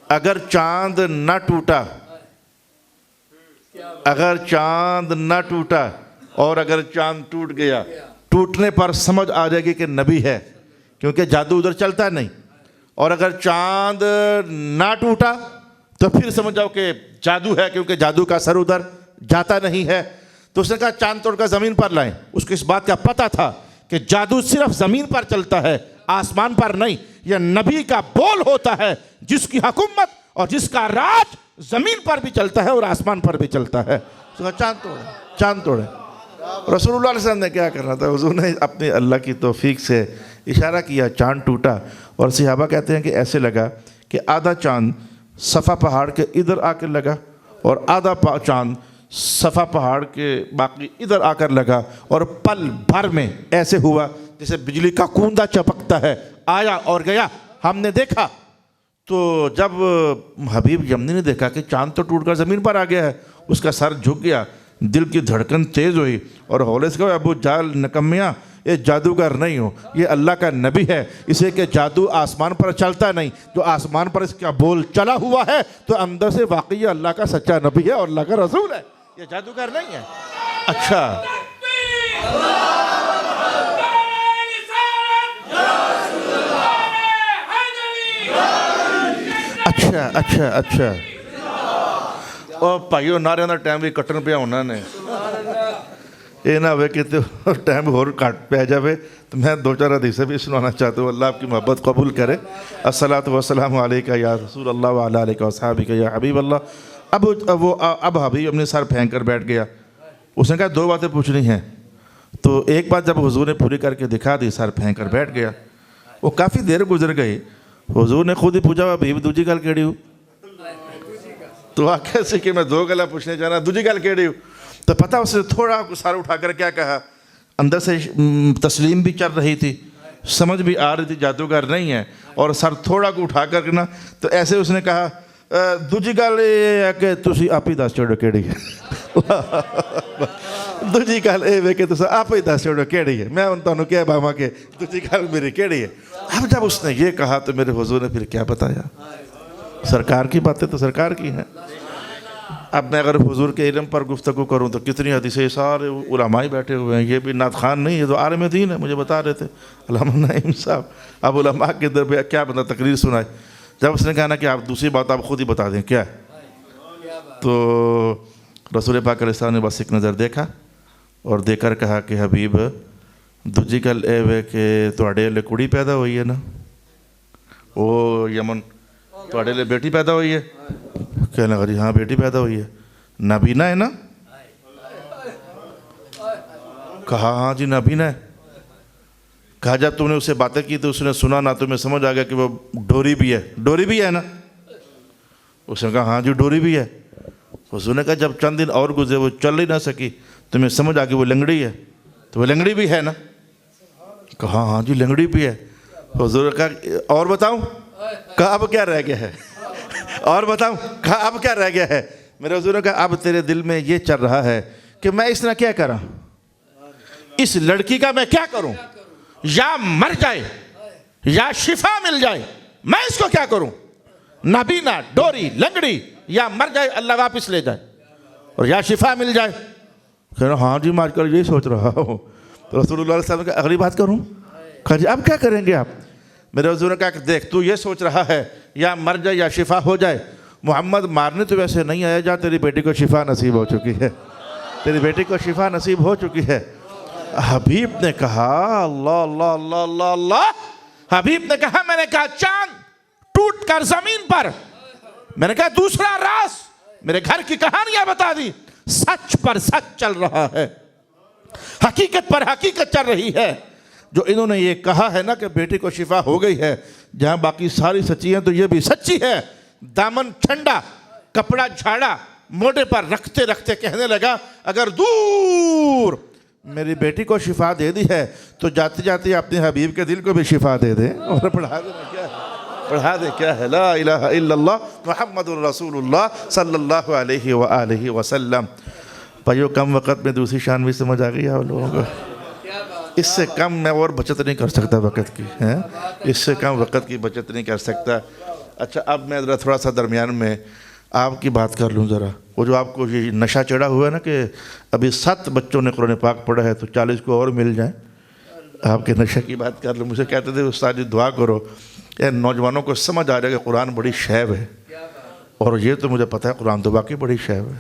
اگر چاند نہ ٹوٹا، اگر چاند نہ ٹوٹا اور اگر چاند ٹوٹ گیا، ٹوٹنے پر سمجھ آ جائے گی کہ نبی ہے، کیونکہ جادو ادھر چلتا نہیں. اور اگر چاند نہ ٹوٹا تو پھر سمجھ جاؤ کہ جادو ہے، کیونکہ جادو کا اثر ادھر جاتا نہیں ہے. تو اس نے کہا چاند توڑ کر زمین پر لائیں. اس کو اس بات کا پتہ تھا کہ جادو صرف زمین پر چلتا ہے، آسمان پر نہیں. یہ نبی کا بول ہوتا ہے جس کی حکومت اور جس کا راج زمین پر بھی چلتا ہے اور آسمان پر بھی چلتا ہے. چاند توڑے، چاند توڑے. رسول اللہ علیہ وسلم نے کیا کرنا تھا، حضور نے اپنی اللہ کی توفیق سے اشارہ کیا، چاند ٹوٹا. اور صحابہ کہتے ہیں کہ ایسے لگا کہ آدھا چاند صفا پہاڑ کے ادھر آ کر لگا اور آدھا چاند صفا پہاڑ کے باقی ادھر آ کر لگا، اور پل بھر میں ایسے ہوا جیسے بجلی کا کوندا چپکتا ہے، آیا اور گیا. ہم نے دیکھا تو جب حبیب یمنی نے دیکھا کہ چاند تو ٹوٹ کر زمین پر آ گیا ہے، اس کا سر جھک گیا، دل کی دھڑکن تیز ہوئی، اور ہولے سے کہا ابو جہل نکمیاں، یہ جادوگر نہیں ہو، یہ اللہ کا نبی ہے. اسے کہ جادو آسمان پر چلتا نہیں، جو آسمان پر اس کا بول چلا ہوا ہے تو اندر سے واقعی اللہ کا سچا نبی ہے اور اللہ کا رسول ہے، یہ جادوگر نہیں ہے. اچھا اچھا اچھا اچھا اور بھائیو نعرے کا ٹائم بھی کٹن پیا ہونا نے، یہ نہ ہوئے کہ ٹائم اور کٹ پہ جائے. تو میں 2-4 حدیثیں بھی سنانا چاہتا ہوں. اللہ آپ کی محبت قبول کرے. الصلاۃ والسلام علیکہ یا رسول اللہ وعلی آلہ وصحبہ یا حبیب اللہ. اب حبیب اپنے سر پھینک کر بیٹھ گیا. اس نے کہا 2 باتیں پوچھنی ہیں. تو ایک بات جب حضور نے پوری کر کے دکھا دی، سر پھینک کر بیٹھ گیا. وہ کافی دیر گزر گئی، حضور نے خود ہی پوچھا حبیب دوجی گل کیڑی ہو؟ تو آخر سے کہ میں 2 گلا پوچھنے چاہنا، دوجی گل کیڑی ہو؟ تو پتہ اس نے تھوڑا سر اٹھا کر کیا کہا، اندر سے تسلیم بھی چل رہی تھی، سمجھ بھی آ رہی تھی جادوگر نہیں ہے، اور سر تھوڑا کو اٹھا کر نا تو ایسے اس نے کہا دوجی گل یہ ہے کہ تسی آپ ہی دس چھوڑو کیڑی ہے. دوجی گل یہ ہے کہ تسی آپ ہی دس چھوڑو کیڑی ہے، میں تمہیں کہہ پاواں کہ دوجی گل میری کیڑی ہے. اب جب اس نے یہ کہا تو میرے حضور نے پھر کیا بتایا، سرکار کی باتیں تو سرکار کی ہیں. اب میں اگر حضور کے علم پر گفتگو کروں تو کتنی حدیثیں، سارے علماء بیٹھے ہوئے ہیں، یہ بھی نعت خان نہیں، یہ تو عالم دین ہے. مجھے بتا رہے تھے علامہ نعیم صاحب، اب علماء کے در پہ کیا بندہ تقریر سنائے. جب اس نے کہا نا کہ آپ دوسری بات آپ خود ہی بتا دیں کیا ہے، تو رسول پاک علیہ السلام نے بس ایک نظر دیکھا اور دیکھ کر کہا کہ حبیب دوجی گل اے وے کہ تواڈے لے کڑی پیدا ہوئی ہے نا، او یمن تواڈے لے بیٹی پیدا ہوئی ہے؟ کہنے لگا جی ہاں بیٹی پیدا ہوئی ہے. نابینا ہے نا؟ کہا ہاں جی نبی نے. کہا جب تم نے اسے باتیں کی تو اس نے سنا نہ, تمہیں سمجھ آ گیا کہ وہ ڈوری بھی ہے. ڈوری بھی ہے نا؟ اس نے کہا ہاں جی ڈوری بھی ہے. حضور نے کہا جب چند دن اور گزرے وہ چل ہی نہ سکی, تمہیں سمجھ آ گئی وہ لنگڑی ہے, تو وہ لنگڑی بھی ہے نا؟ کہا ہاں جی لنگڑی بھی ہے. حضور نے کہا اور بتاؤں؟ کہا اب کیا رہ گیا ہے؟ اور بتاؤں؟ کہا اب کیا رہ گیا ہے؟ میرے حضور نے کہا اب تیرے دل میں یہ چل رہا ہے کہ میں اس نے کیا کرا, اس لڑکی کا میں کیا کروں, یا مر جائے یا شفا مل جائے, میں اس کو کیا کروں؟ نابینا, ڈوری, لنگڑی, یا مر جائے اللہ واپس لے جائے, اور یا شفا مل جائے. کہہ رہا ہاں جی میں آج کل یہی سوچ رہا ہوں. تو رسول اللہ علیہ وسلم نے کہا اگلی بات کروں؟ کہا جی اب کیا کریں گے آپ؟ میرے حضور نے کہا کہ دیکھ تو یہ سوچ رہا ہے یا مر جائے یا شفا ہو جائے, محمد مارنے تو ویسے نہیں آیا, جا تیری بیٹی کو شفا نصیب ہو چکی ہے, تیری بیٹی کو شفا نصیب ہو چکی ہے. حبیب نے کہا اللہ اللہ اللہ اللہ اللہ, حبیب نے کہا میں نے کہا چاند ٹوٹ کر زمین پر, میں نے کہا دوسرا راز, میرے گھر کی کہانیاں بتا دی, سچ پر سچ چل رہا ہے, حقیقت پر حقیقت چل رہی ہے. جو انہوں نے یہ کہا ہے نا کہ بیٹی کو شفا ہو گئی ہے, جہاں باقی ساری سچی ہیں تو یہ بھی سچی ہے. دامن ٹھنڈا, کپڑا جھاڑا, موڈے پر رکھتے رکھتے کہنے لگا اگر دور میری بیٹی کو شفا دے دی ہے تو جاتے جاتے اپنے حبیب کے دل کو بھی شفا دے دے, اور پڑھا دینا کیا ہے, پڑھا دے کیا ہے, لا الہ الا اللہ محمد الرسول اللہ صلی اللہ علیہ وآلہ وسلم. بھائیو کم وقت میں دوسری شان بھی سمجھ آ گئی آپ لوگوں کو؟ اس سے کم میں اور بچت نہیں کر سکتا وقت کی, اس سے کم وقت کی بچت نہیں کر سکتا. اچھا اب میں ذرا تھوڑا سا درمیان میں آپ کی بات کر لوں ذرا. وہ جو آپ کو یہ نشہ چڑھا ہوا ہے نا کہ ابھی 7 بچوں نے قرآن پاک پڑھا ہے تو 40 کو اور مل جائیں, آپ کے نشے کی بات کر لوں. مجھے کہتے تھے استاد جی دعا کرو, اے نوجوانوں کو سمجھ آ جائے کہ قرآن بڑی شیب ہے, اور یہ تو مجھے پتہ ہے قرآن تو واقعی بڑی شیب ہے.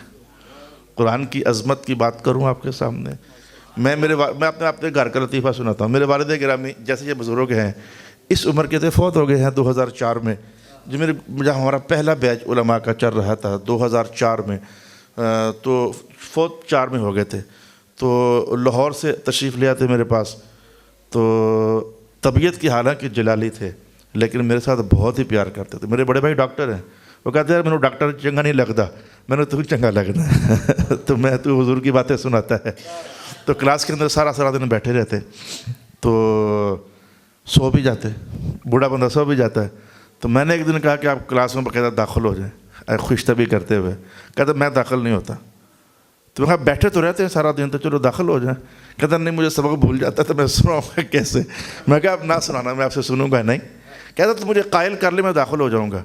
قرآن کی عظمت کی بات کروں آپ کے سامنے, میں اپنے گھر کا لطیفہ سناتا ہوں. میرے والد گرامی جیسے یہ بزرگ ہیں اس عمر کے تھے, فوت ہو گئے ہیں 2004 میں. جو جہاں ہمارا پہلا بیچ علماء کا چل رہا تھا 2004 میں, تو فوت 4 میں ہو گئے تھے. تو لاہور سے تشریف لے آتے میرے پاس, تو طبیعت کی حالانکہ جلالی تھے لیکن میرے ساتھ بہت ہی پیار کرتے تھے. میرے بڑے بھائی ڈاکٹر ہیں, وہ کہتے ہیں میں نے ڈاکٹر چنگا نہیں لگتا, میں نے تو چنگا لگنا ہے تو میں تو حضور کی باتیں سناتا ہے. تو کلاس کے اندر سارا دن بیٹھے رہتے, تو سو بھی جاتے, بوڑھا بندہ سو بھی جاتا ہے. تو میں نے ایک دن کہا کہ آپ کلاس میں باقاعدہ داخل ہو جائیں خوش طبی کرتے ہوئے. کہتا میں داخل نہیں ہوتا. تو میں کہا بیٹھے تو رہتے ہیں سارا دن, تو چلو داخل ہو جائیں. کہتا نہیں مجھے سبق بھول جاتا ہے تو میں سناؤں گا کیسے. میں کہا آپ نہ سنانا, میں آپ سے سنوں گا نہیں. کہتا تو مجھے قائل کر لے میں داخل ہو جاؤں گا.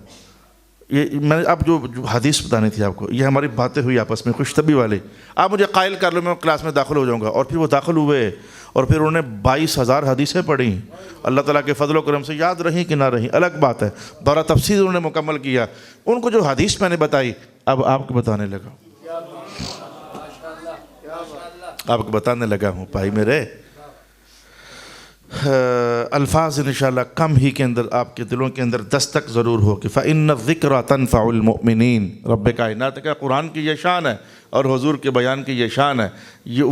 یہ میں نے اب جو حدیث بتانی تھی آپ کو, یہ ہماری باتیں ہوئی آپس میں خوش طبی والی. آپ مجھے قائل کر لو میں کلاس میں داخل ہو جاؤں گا. اور پھر وہ داخل ہوئے, اور پھر انہوں نے 22,000 حدیثیں پڑھیں. اللہ تعالیٰ کے فضل و کرم سے یاد رہیں کہ نہ رہیں الگ بات ہے, دورہ تفسیر انہوں نے مکمل کیا. ان کو جو حدیث میں نے بتائی اب آپ کو بتانے لگا, آپ کو بتانے لگا ہوں. بھائی میرے الفاظ انشاءاللہ کم ہی کے اندر آپ کے دلوں کے اندر دستک ضرور ہو کہ فَإِنَّ الذِّكْرَ تَنْفَعُ الْمُؤْمِنِينَ. رب کائنات کا قرآن کی یہ شان ہے اور حضور کے بیان کی یہ شان ہے,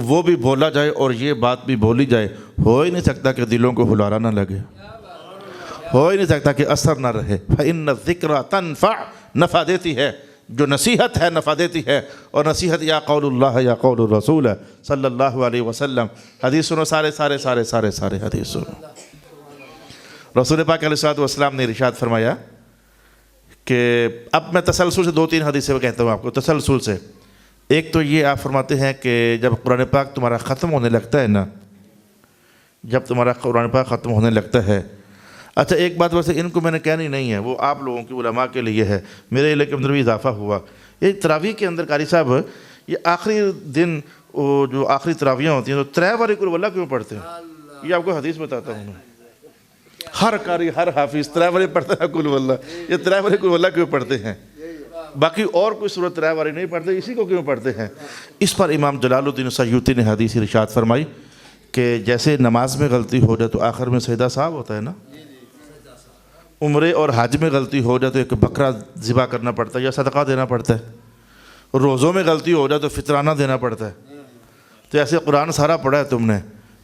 وہ بھی بولا جائے اور یہ بات بھی بولی جائے, ہو ہی نہیں سکتا کہ دلوں کو ہلارا نہ لگے, ہو ہی نہیں سکتا کہ اثر نہ رہے. فَإِنَّ الذِّكْرَ تَنْفَعُ, نفع دیتی ہے, جو نصیحت ہے نفع دیتی ہے. اور نصیحت یا قول اللہ یا قول الرسول صلی اللہ علیہ وسلم. حدیث سنو, سارے حدیث سنو. رسول پاک علیہ السلام نے ارشاد فرمایا کہ اب میں تسلسل سے 2-3 حدیثیں کہتا ہوں آپ کو تسلسل سے. ایک تو یہ آپ فرماتے ہیں کہ جب قرآن پاک تمہارا ختم ہونے لگتا ہے نا, جب تمہارا قرآن پاک ختم ہونے لگتا ہے. اچھا ایک بات ویسے ان کو میں نے کہنی نہیں ہے, وہ آپ لوگوں کی علماء کے لیے ہے, میرے علاقے کے اندر بھی اضافہ ہوا. یہ تراویح کے اندر قاری صاحب یہ آخری دن جو آخری تراویحیں ہوتی ہیں تو 3 بار قل واللہ کیوں پڑھتے ہیں؟ یہ آپ کو حدیث بتاتا ہوں میں. ہر قاری ہر حافظ 3 بار پڑھتا ہے قل واللہ, یہ 3 بار قل واللہ کیوں پڑھتے ہیں؟ باقی اور کوئی سورت 3 بار نہیں پڑھتے, اسی کو کیوں پڑھتے ہیں؟ اس پر امام جلال الدین سیوطی نے حدیث ارشاد فرمائی کہ جیسے نماز میں غلطی ہو جائے تو آخر میں سجدہ صاحب ہوتا ہے نا, عمرے اور حج میں غلطی ہو جائے تو ایک بکرا ذبح کرنا پڑتا ہے یا صدقہ دینا پڑتا ہے, روزوں میں غلطی ہو جائے تو فطرانہ دینا پڑتا ہے, تو ایسے قرآن سارا پڑھا ہے تم نے,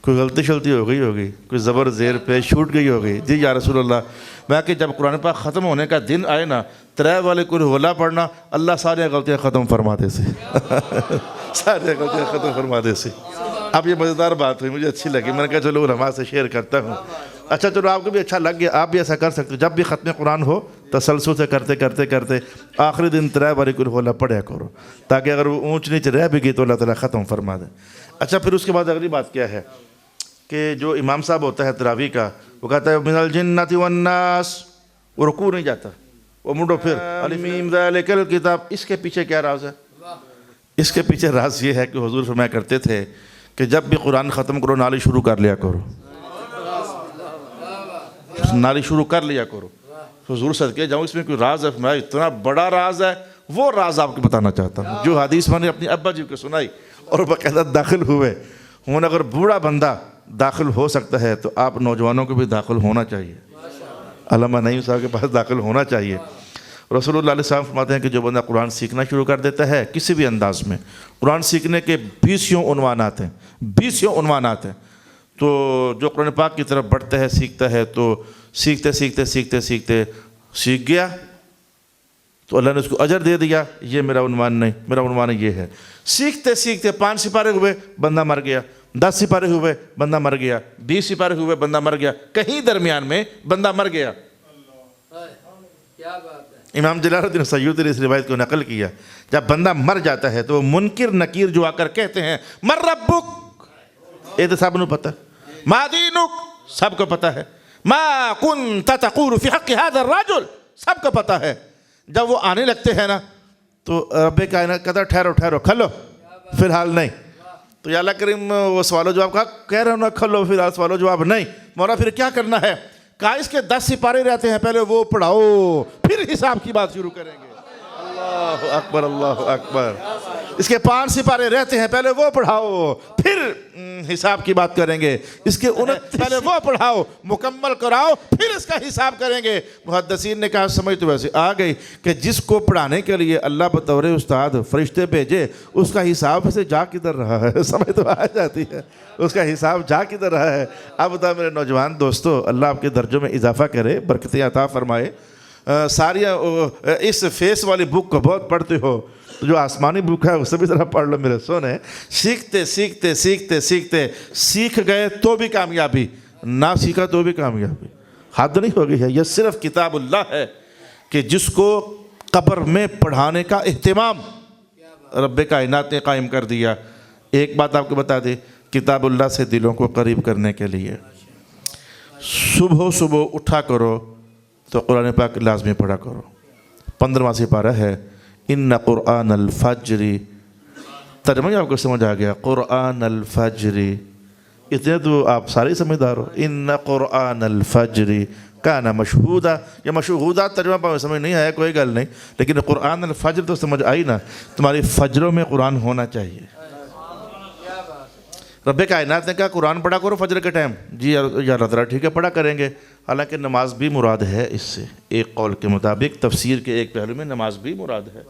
کوئی غلطی شلطی ہو گئی ہوگی, کوئی زبر زیر پہ چھوٹ گئی ہوگی. جی یا رسول اللہ, میں کہ جب قرآن پاک ختم ہونے کا دن آئے نا, ترے والے قل هو اللہ پڑھنا, اللہ سارے غلطیاں ختم فرما دے سے. سارے غلطیاں ختم فرما دے سے. اب یہ مزیدار بات ہوئی, مجھے اچھی لگی, میں نے کہا چلو علماء سے شیئر کرتا ہوں. اچھا چلو آپ کو بھی اچھا لگ گیا, آپ بھی ایسا کر سکتے, جب بھی ختم قرآن ہو تسلسل سے کرتے کرتے کرتے آخری دن ترے والے قل هو اللہ پڑھیا کرو, تاکہ اگر وہ اونچ نیچ رہ بھی گئی تو اللہ تعالیٰ ختم فرما دے. اچھا پھر اس کے بعد اگلی بات کیا ہے کہ جو امام صاحب ہوتا ہے تراویح کا, وہ کہتا ہے من الجنۃ والناس, وہ رکوع نہیں جاتا, وہ منڈو پھر الم ذالک الکتاب. اس کے پیچھے کیا راز ہے؟ اس کے پیچھے راز یہ ہے کہ حضور فرمایا کرتے تھے کہ جب بھی قرآن ختم کرو نالی شروع کر لیا کرو, نالی شروع کر لیا کرو. حضور صدقے جاؤں اس میں کوئی راز ہے, فرمایا اتنا بڑا راز ہے, وہ راز آپ کو بتانا چاہتا ہوں جو حدیث میں نے اپنی ابا جی کو سنائی اور باقاعدہ داخل ہوئے. ہوں اگر بوڑھا بندہ داخل ہو سکتا ہے تو آپ نوجوانوں کو بھی داخل ہونا چاہیے, علامہ نعیم صاحب کے پاس داخل ہونا چاہیے. رسول اللہ علیہ السلام فرماتے ہیں کہ جو بندہ قرآن سیکھنا شروع کر دیتا ہے کسی بھی انداز میں, قرآن سیکھنے کے 20 عنوانات ہیں, 20 عنوانات ہیں. تو جو قرآن پاک کی طرف بڑھتا ہے سیکھتا ہے تو سیکھتے سیکھتے سیکھتے سیکھتے سیکھ گیا تو اللہ نے اس کو اجر دے دیا. یہ میرا عنوان نہیں, میرا عنوان یہ ہے. سیکھتے سیکھتے 5 سپارے ہوئے بندہ مر گیا, 10 سپارے ہوئے بندہ مر گیا, 20 سپارے ہوئے بندہ مر گیا, کہیں درمیان میں بندہ مر گیا. امام جلال الدین سیوطی نے اس روایت کو نقل کیا, جب بندہ مر جاتا ہے تو منکر نکیر جو آ کر کہتے ہیں من ربک, یہ تو سب کو پتہ, ما دینک سب کو پتہ ہے, ما کنت تقول فی حق هذا الرجل سب کو پتہ ہے. جب وہ آنے لگتے ہیں نا تو رب کائنات کہتا ہے ٹھہرو ٹھہرو کھلو, فی الحال نہیں. تو یا اللہ کریم وہ سوال و جواب کہہ رہے ہو نا کھلو فی الحال سوال و جواب نہیں, مولا پھر کیا کرنا ہے؟ کہا اس کے 10 سپارے رہتے ہیں, پہلے وہ پڑھاؤ پھر حساب کی بات شروع کریں گے. اللہ اکبر اللہ اکبر. اس کے 5 سپارے رہتے ہیں, پہلے وہ پڑھاؤ پھر حساب کی بات کریں گے. اس کے 29 پہلے وہ پڑھاؤ مکمل کراؤ پھر اس کا حساب کریں گے. محدثین نے کہا سمجھ تو ویسے آ گئی کہ جس کو پڑھانے کے لیے اللہ بطور استاد فرشتے بھیجے اس کا حساب سے جا کدھر رہا ہے, سمجھ تو آ جاتی ہے, اس کا حساب جا کدھر رہا ہے. اب بتا میرے نوجوان دوستو, اللہ آپ کے درجوں میں اضافہ کرے, برکتیں عطا فرمائے. ساری اس فیس والی بک کو بہت پڑھتے ہو, جو آسمانی بک ہے اسے بھی ذرا پڑھ لو میرے سونے. سیکھتے سیکھتے سیکھتے سیکھتے سیکھ گئے تو بھی کامیابی, نہ سیکھا تو بھی کامیابی. حد نہیں ہو گئی ہے. یہ صرف کتاب اللہ ہے کہ جس کو قبر میں پڑھانے کا اہتمام رب کائنات نے قائم کر دیا. ایک بات آپ کو بتا دیں, کتاب اللہ سے دلوں کو قریب کرنے کے لیے صبح صبح اٹھا کرو تو قرآن پاک لازمی پڑھا کرو. 15واں سپارہ ہے ان قرآن الفجر, ترجمہ آپ کو سمجھ آ گیا, قرآن الفجر, اتنے تو آپ سارے سمجھدار ہو. ان قرآن الفجر کان مشہودا, یہ مشہودا ترجمہ پاک سمجھ نہیں آیا کوئی گل نہیں, لیکن قرآن الفجر تو سمجھ آئی نا. تمہاری فجروں میں قرآن ہونا چاہیے. رب کائنات نے کہا قرآن پڑھا کرو فجر کے ٹائم. جی یا اللہ تعالیٰ ٹھیک ہے پڑھا کریں گے. حالانکہ نماز بھی مراد ہے اس سے, ایک قول کے مطابق تفسیر کے ایک پہلو میں نماز بھی مراد ہے.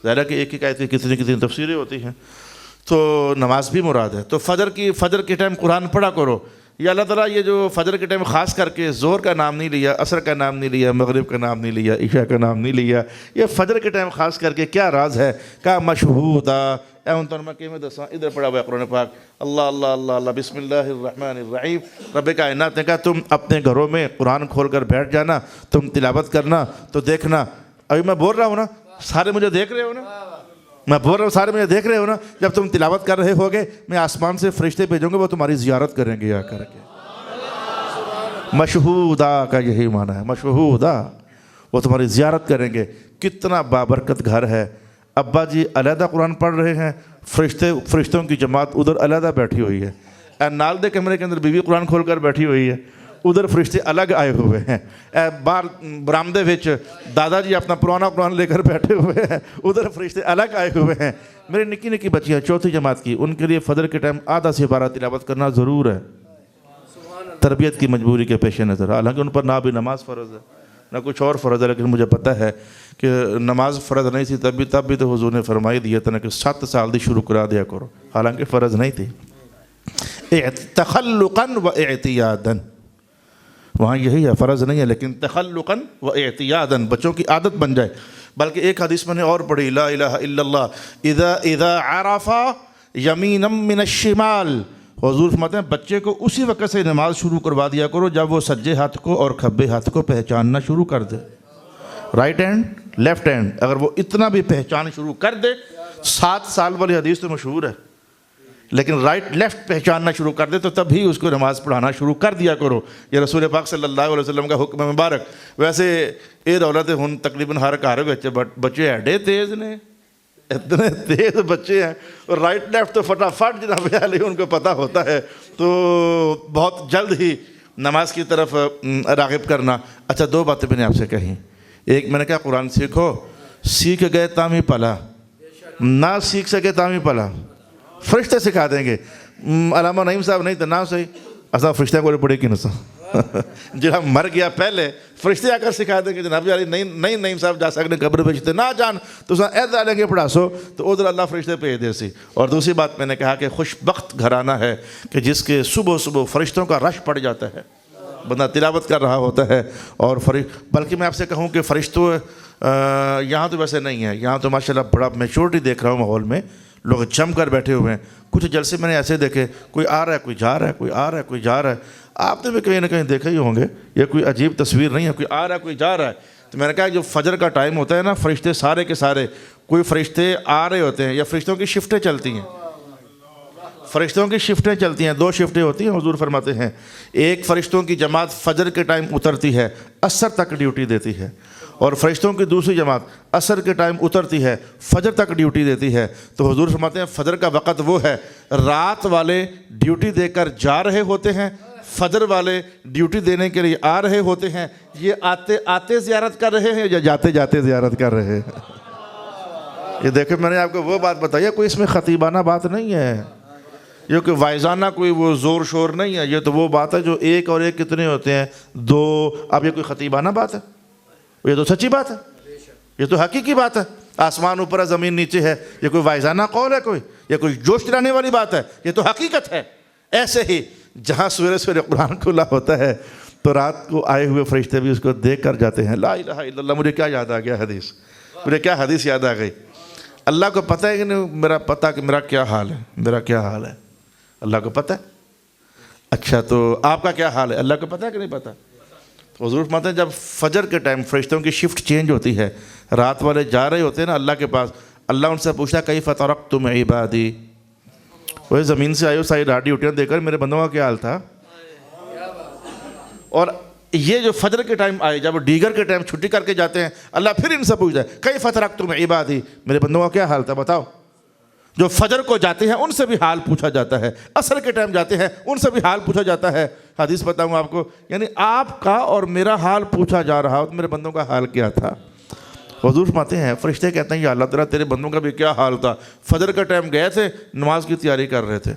ظاہر ہے کہ ایک ایک آیت کی کتنی کتنی تفسیریں ہوتی ہیں, تو نماز بھی مراد ہے. تو فجر کے ٹائم قرآن پڑھا کرو. یا اللہ تعالیٰ یہ جو فجر کے ٹائم خاص کر کے زہر کا نام نہیں لیا, عصر کا نام نہیں لیا, مغرب کا نام نہیں لیا, عشاء کا نام نہیں لیا, یہ فجر کے ٹائم خاص کر کے کیا راز ہے؟ کہا مشہودا. میں کہ میں دساں ادھر پڑھا ہوا ہے قرآن پاک, اللہ اللہ اللہ اللہ بسم اللہ الرحمن الرحیم. رب کائنات نے کہا تم اپنے گھروں میں قرآن کھول کر بیٹھ جانا, تم تلاوت کرنا تو دیکھنا. ابھی میں بول رہا ہوں نا, سارے مجھے دیکھ رہے ہو نا, میں بول رہا ہوں سارے مجھے دیکھ رہے ہو نا. جب تم تلاوت کر رہے ہوگے میں آسمان سے فرشتے بھیجوں گے, وہ تمہاری زیارت کریں گے آ کر کے. مشہودا کا یہی معنی ہے, مشہودا, وہ تمہاری زیارت کریں گے. کتنا بابرکت گھر ہے. ابا جی علیحدہ قرآن پڑھ رہے ہیں, فرشتوں کی جماعت ادھر علیحدہ بیٹھی ہوئی ہے. نال دے کمرے کے اندر بیوی قرآن کھول کر بیٹھی ہوئی ہے, ادھر فرشتے الگ آئے ہوئے ہیں. باہر برامدے وچ دادا جی اپنا پرانا قرآن لے کر بیٹھے ہوئے ہیں, ادھر فرشتے الگ آئے ہوئے ہیں. میری نکی نکی بچیاں 4تھی جماعت کی, ان کے لیے فجر کے ٹائم آدھا سپارہ تلاوت کرنا ضرور ہے, تربیت کی مجبوری کے پیش نظر. حالانکہ ان پر نہ بھی نماز فرض ہے نہ کچھ اور فرض ہے, لیکن مجھے پتہ ہے کہ نماز فرض نہیں تھی تب بھی تو حضور نے فرمائی دیا تھا نا کہ 7 سال دی شروع کرا دیا کرو, حالانکہ فرض نہیں تھی. تخلقاً و اعتیاداً، وہاں یہی ہے، فرض نہیں ہے، لیکن تخلقاً و اعتیاداً بچوں کی عادت بن جائے۔ بلکہ ایک حدیث میں نے اور پڑھی، لا الہ الا اللہ اذا عرف یمینا من الشمال، حضور فرماتے ہیں بچے کو اسی وقت سے نماز شروع کروا دیا کرو جب وہ سجے ہاتھ کو اور کھبے ہاتھ کو پہچاننا شروع کر دے، رائٹ ہینڈ لیفٹ ہینڈ، اگر وہ اتنا بھی پہچان شروع کر دے، 7 سال والی حدیث تو مشہور ہے، لیکن رائٹ لیفٹ پہچاننا شروع کر دے تو تب ہی اس کو نماز پڑھانا شروع کر دیا کرو۔ یہ رسول پاک صلی اللہ علیہ وسلم کا حکم مبارک۔ ویسے یہ دولت ہن تقریباً ہر گھر بچے ایڈے تیز نے، اتنے تیز بچے ہیں، اور رائٹ لیفٹ تو فٹافٹ جناب علی ان کو پتہ ہوتا ہے، تو بہت جلد ہی نماز کی طرف راغب کرنا۔ اچھا 2 باتیں میں نے آپ سے کہیں، ایک میں نے کہا قرآن سیکھو، سیکھ گئے تامی پلا، نہ سیکھ سکے تامی پلا، فرشتے سکھا دیں گے۔ علامہ نعیم صاحب نہیں تو نہ صحیح اصلا فرشتے کو پڑھے کی نسا جہاں مر گیا پہلے فرشتے آ کر سکھا دیں گے جناب علی نہیں نعیم صاحب جا سکتے قبر بھیجتے نہ جان تو ایسا لیں گے پڑھا سو تو ادھر اللہ فرشتے بھیج دے سی۔ اور دوسری بات میں نے کہا کہ خوش بخت گھرانہ ہے کہ جس کے صبح صبح فرشتوں کا رش پڑ جاتا ہے، بندہ تلاوت کر رہا ہوتا ہے، اور بلکہ میں آپ سے کہوں کہ فرشتوں یہاں تو ویسے نہیں ہے، یہاں تو ماشاءاللہ بڑا میچورٹی دیکھ رہا ہوں ماحول میں، لوگ جم کر بیٹھے ہوئے ہیں۔ کچھ جلسے میں نے ایسے دیکھے، کوئی آ رہا ہے کوئی جا رہا ہے، کوئی آ رہا ہے کوئی جا رہا ہے، آپ نے بھی کہیں نہ کہیں دیکھے ہی ہوں گے، یہ کوئی عجیب تصویر نہیں ہے، کوئی آ رہا ہے کوئی جا رہا ہے۔ تو میں نے کہا جو فجر کا ٹائم ہوتا ہے نا، فرشتے سارے کے سارے، کوئی فرشتے آ رہے ہوتے ہیں یا فرشتوں کی شفٹیں چلتی ہیں، فرشتوں کی شفٹیں چلتی ہیں، 2 شفٹیں ہوتی ہیں، حضور فرماتے ہیں ایک فرشتوں کی جماعت فجر کے ٹائم اترتی ہے، عصر تک ڈیوٹی دیتی ہے، اور فرشتوں کی دوسری جماعت عصر کے ٹائم اترتی ہے، فجر تک ڈیوٹی دیتی ہے۔ تو حضور فرماتے ہیں فجر کا وقت وہ ہے، رات والے ڈیوٹی دے کر جا رہے ہوتے ہیں، فجر والے ڈیوٹی دینے کے لیے آ رہے ہوتے ہیں۔ یہ آتے آتے زیارت کر رہے ہیں یا جاتے جاتے زیارت کر رہے ہیں؟ یہ دیکھیں میں نے آپ کو وہ بات بتائی ہے، کوئی اس میں خطیبانہ بات نہیں ہے، یہ کوئی وائزانہ کوئی وہ زور شور نہیں ہے، یہ تو وہ بات ہے جو 1 اور 1 کتنے ہوتے ہیں 2۔ اب یہ کوئی خطیبانہ بات ہے؟ یہ تو سچی بات ہے، یہ تو حقیقی بات ہے۔ آسمان اوپر ہے زمین نیچے ہے، یہ کوئی وائزانہ قول ہے کوئی، یہ کوئی جوش دلانے والی بات ہے، یہ تو حقیقت ہے۔ ایسے ہی جہاں سویرے سویرے قرآن کھلا ہوتا ہے تو رات کو آئے ہوئے فرشتے بھی اس کو دیکھ کر جاتے ہیں۔ لا الہ الا اللہ، مجھے کیا یاد آ گیا حدیث، مجھے کیا حدیث یاد آ گئی۔ اللہ کو پتہ ہے کہ نہیں میرا پتہ کہ میرا کیا حال ہے، میرا کیا حال ہے، اللہ کو پتہ ہے۔ اچھا تو آپ کا کیا حال ہے، اللہ کو پتہ ہے کہ نہیں پتہ؟ تو حضور فرماتے ہیں جب فجر کے ٹائم فرشتوں کی شفٹ چینج ہوتی ہے، رات والے جا رہے ہوتے ہیں نا اللہ کے پاس، اللہ ان سے پوچھتا ہے کیف ترکتم عبادی، وہ زمین سے آئے ہو ساری رات ڈیوٹیاں دے کر، میرے بندوں کا کیا حال تھا؟ اور یہ جو فجر کے ٹائم آئے، جب دیگر کے ٹائم چھٹی کر کے جاتے ہیں، اللہ پھر ان سے پوچھتا ہے کیف ترکتم عبادی، میرے بندوں کا کیا حال تھا بتاؤ۔ جو فجر کو جاتے ہیں ان سے بھی حال پوچھا جاتا ہے، عصر کے ٹائم جاتے ہیں ان سے بھی حال پوچھا جاتا ہے۔ حدیث بتاؤں آپ کو، یعنی آپ کا اور میرا حال پوچھا جا رہا ہو تو میرے بندوں کا حال کیا تھا؟ حضور فرماتے ہیں فرشتے کہتے ہیں یا اللہ تعالیٰ تیرے بندوں کا بھی کیا حال تھا، فجر کا ٹائم گئے تھے نماز کی تیاری کر رہے تھے،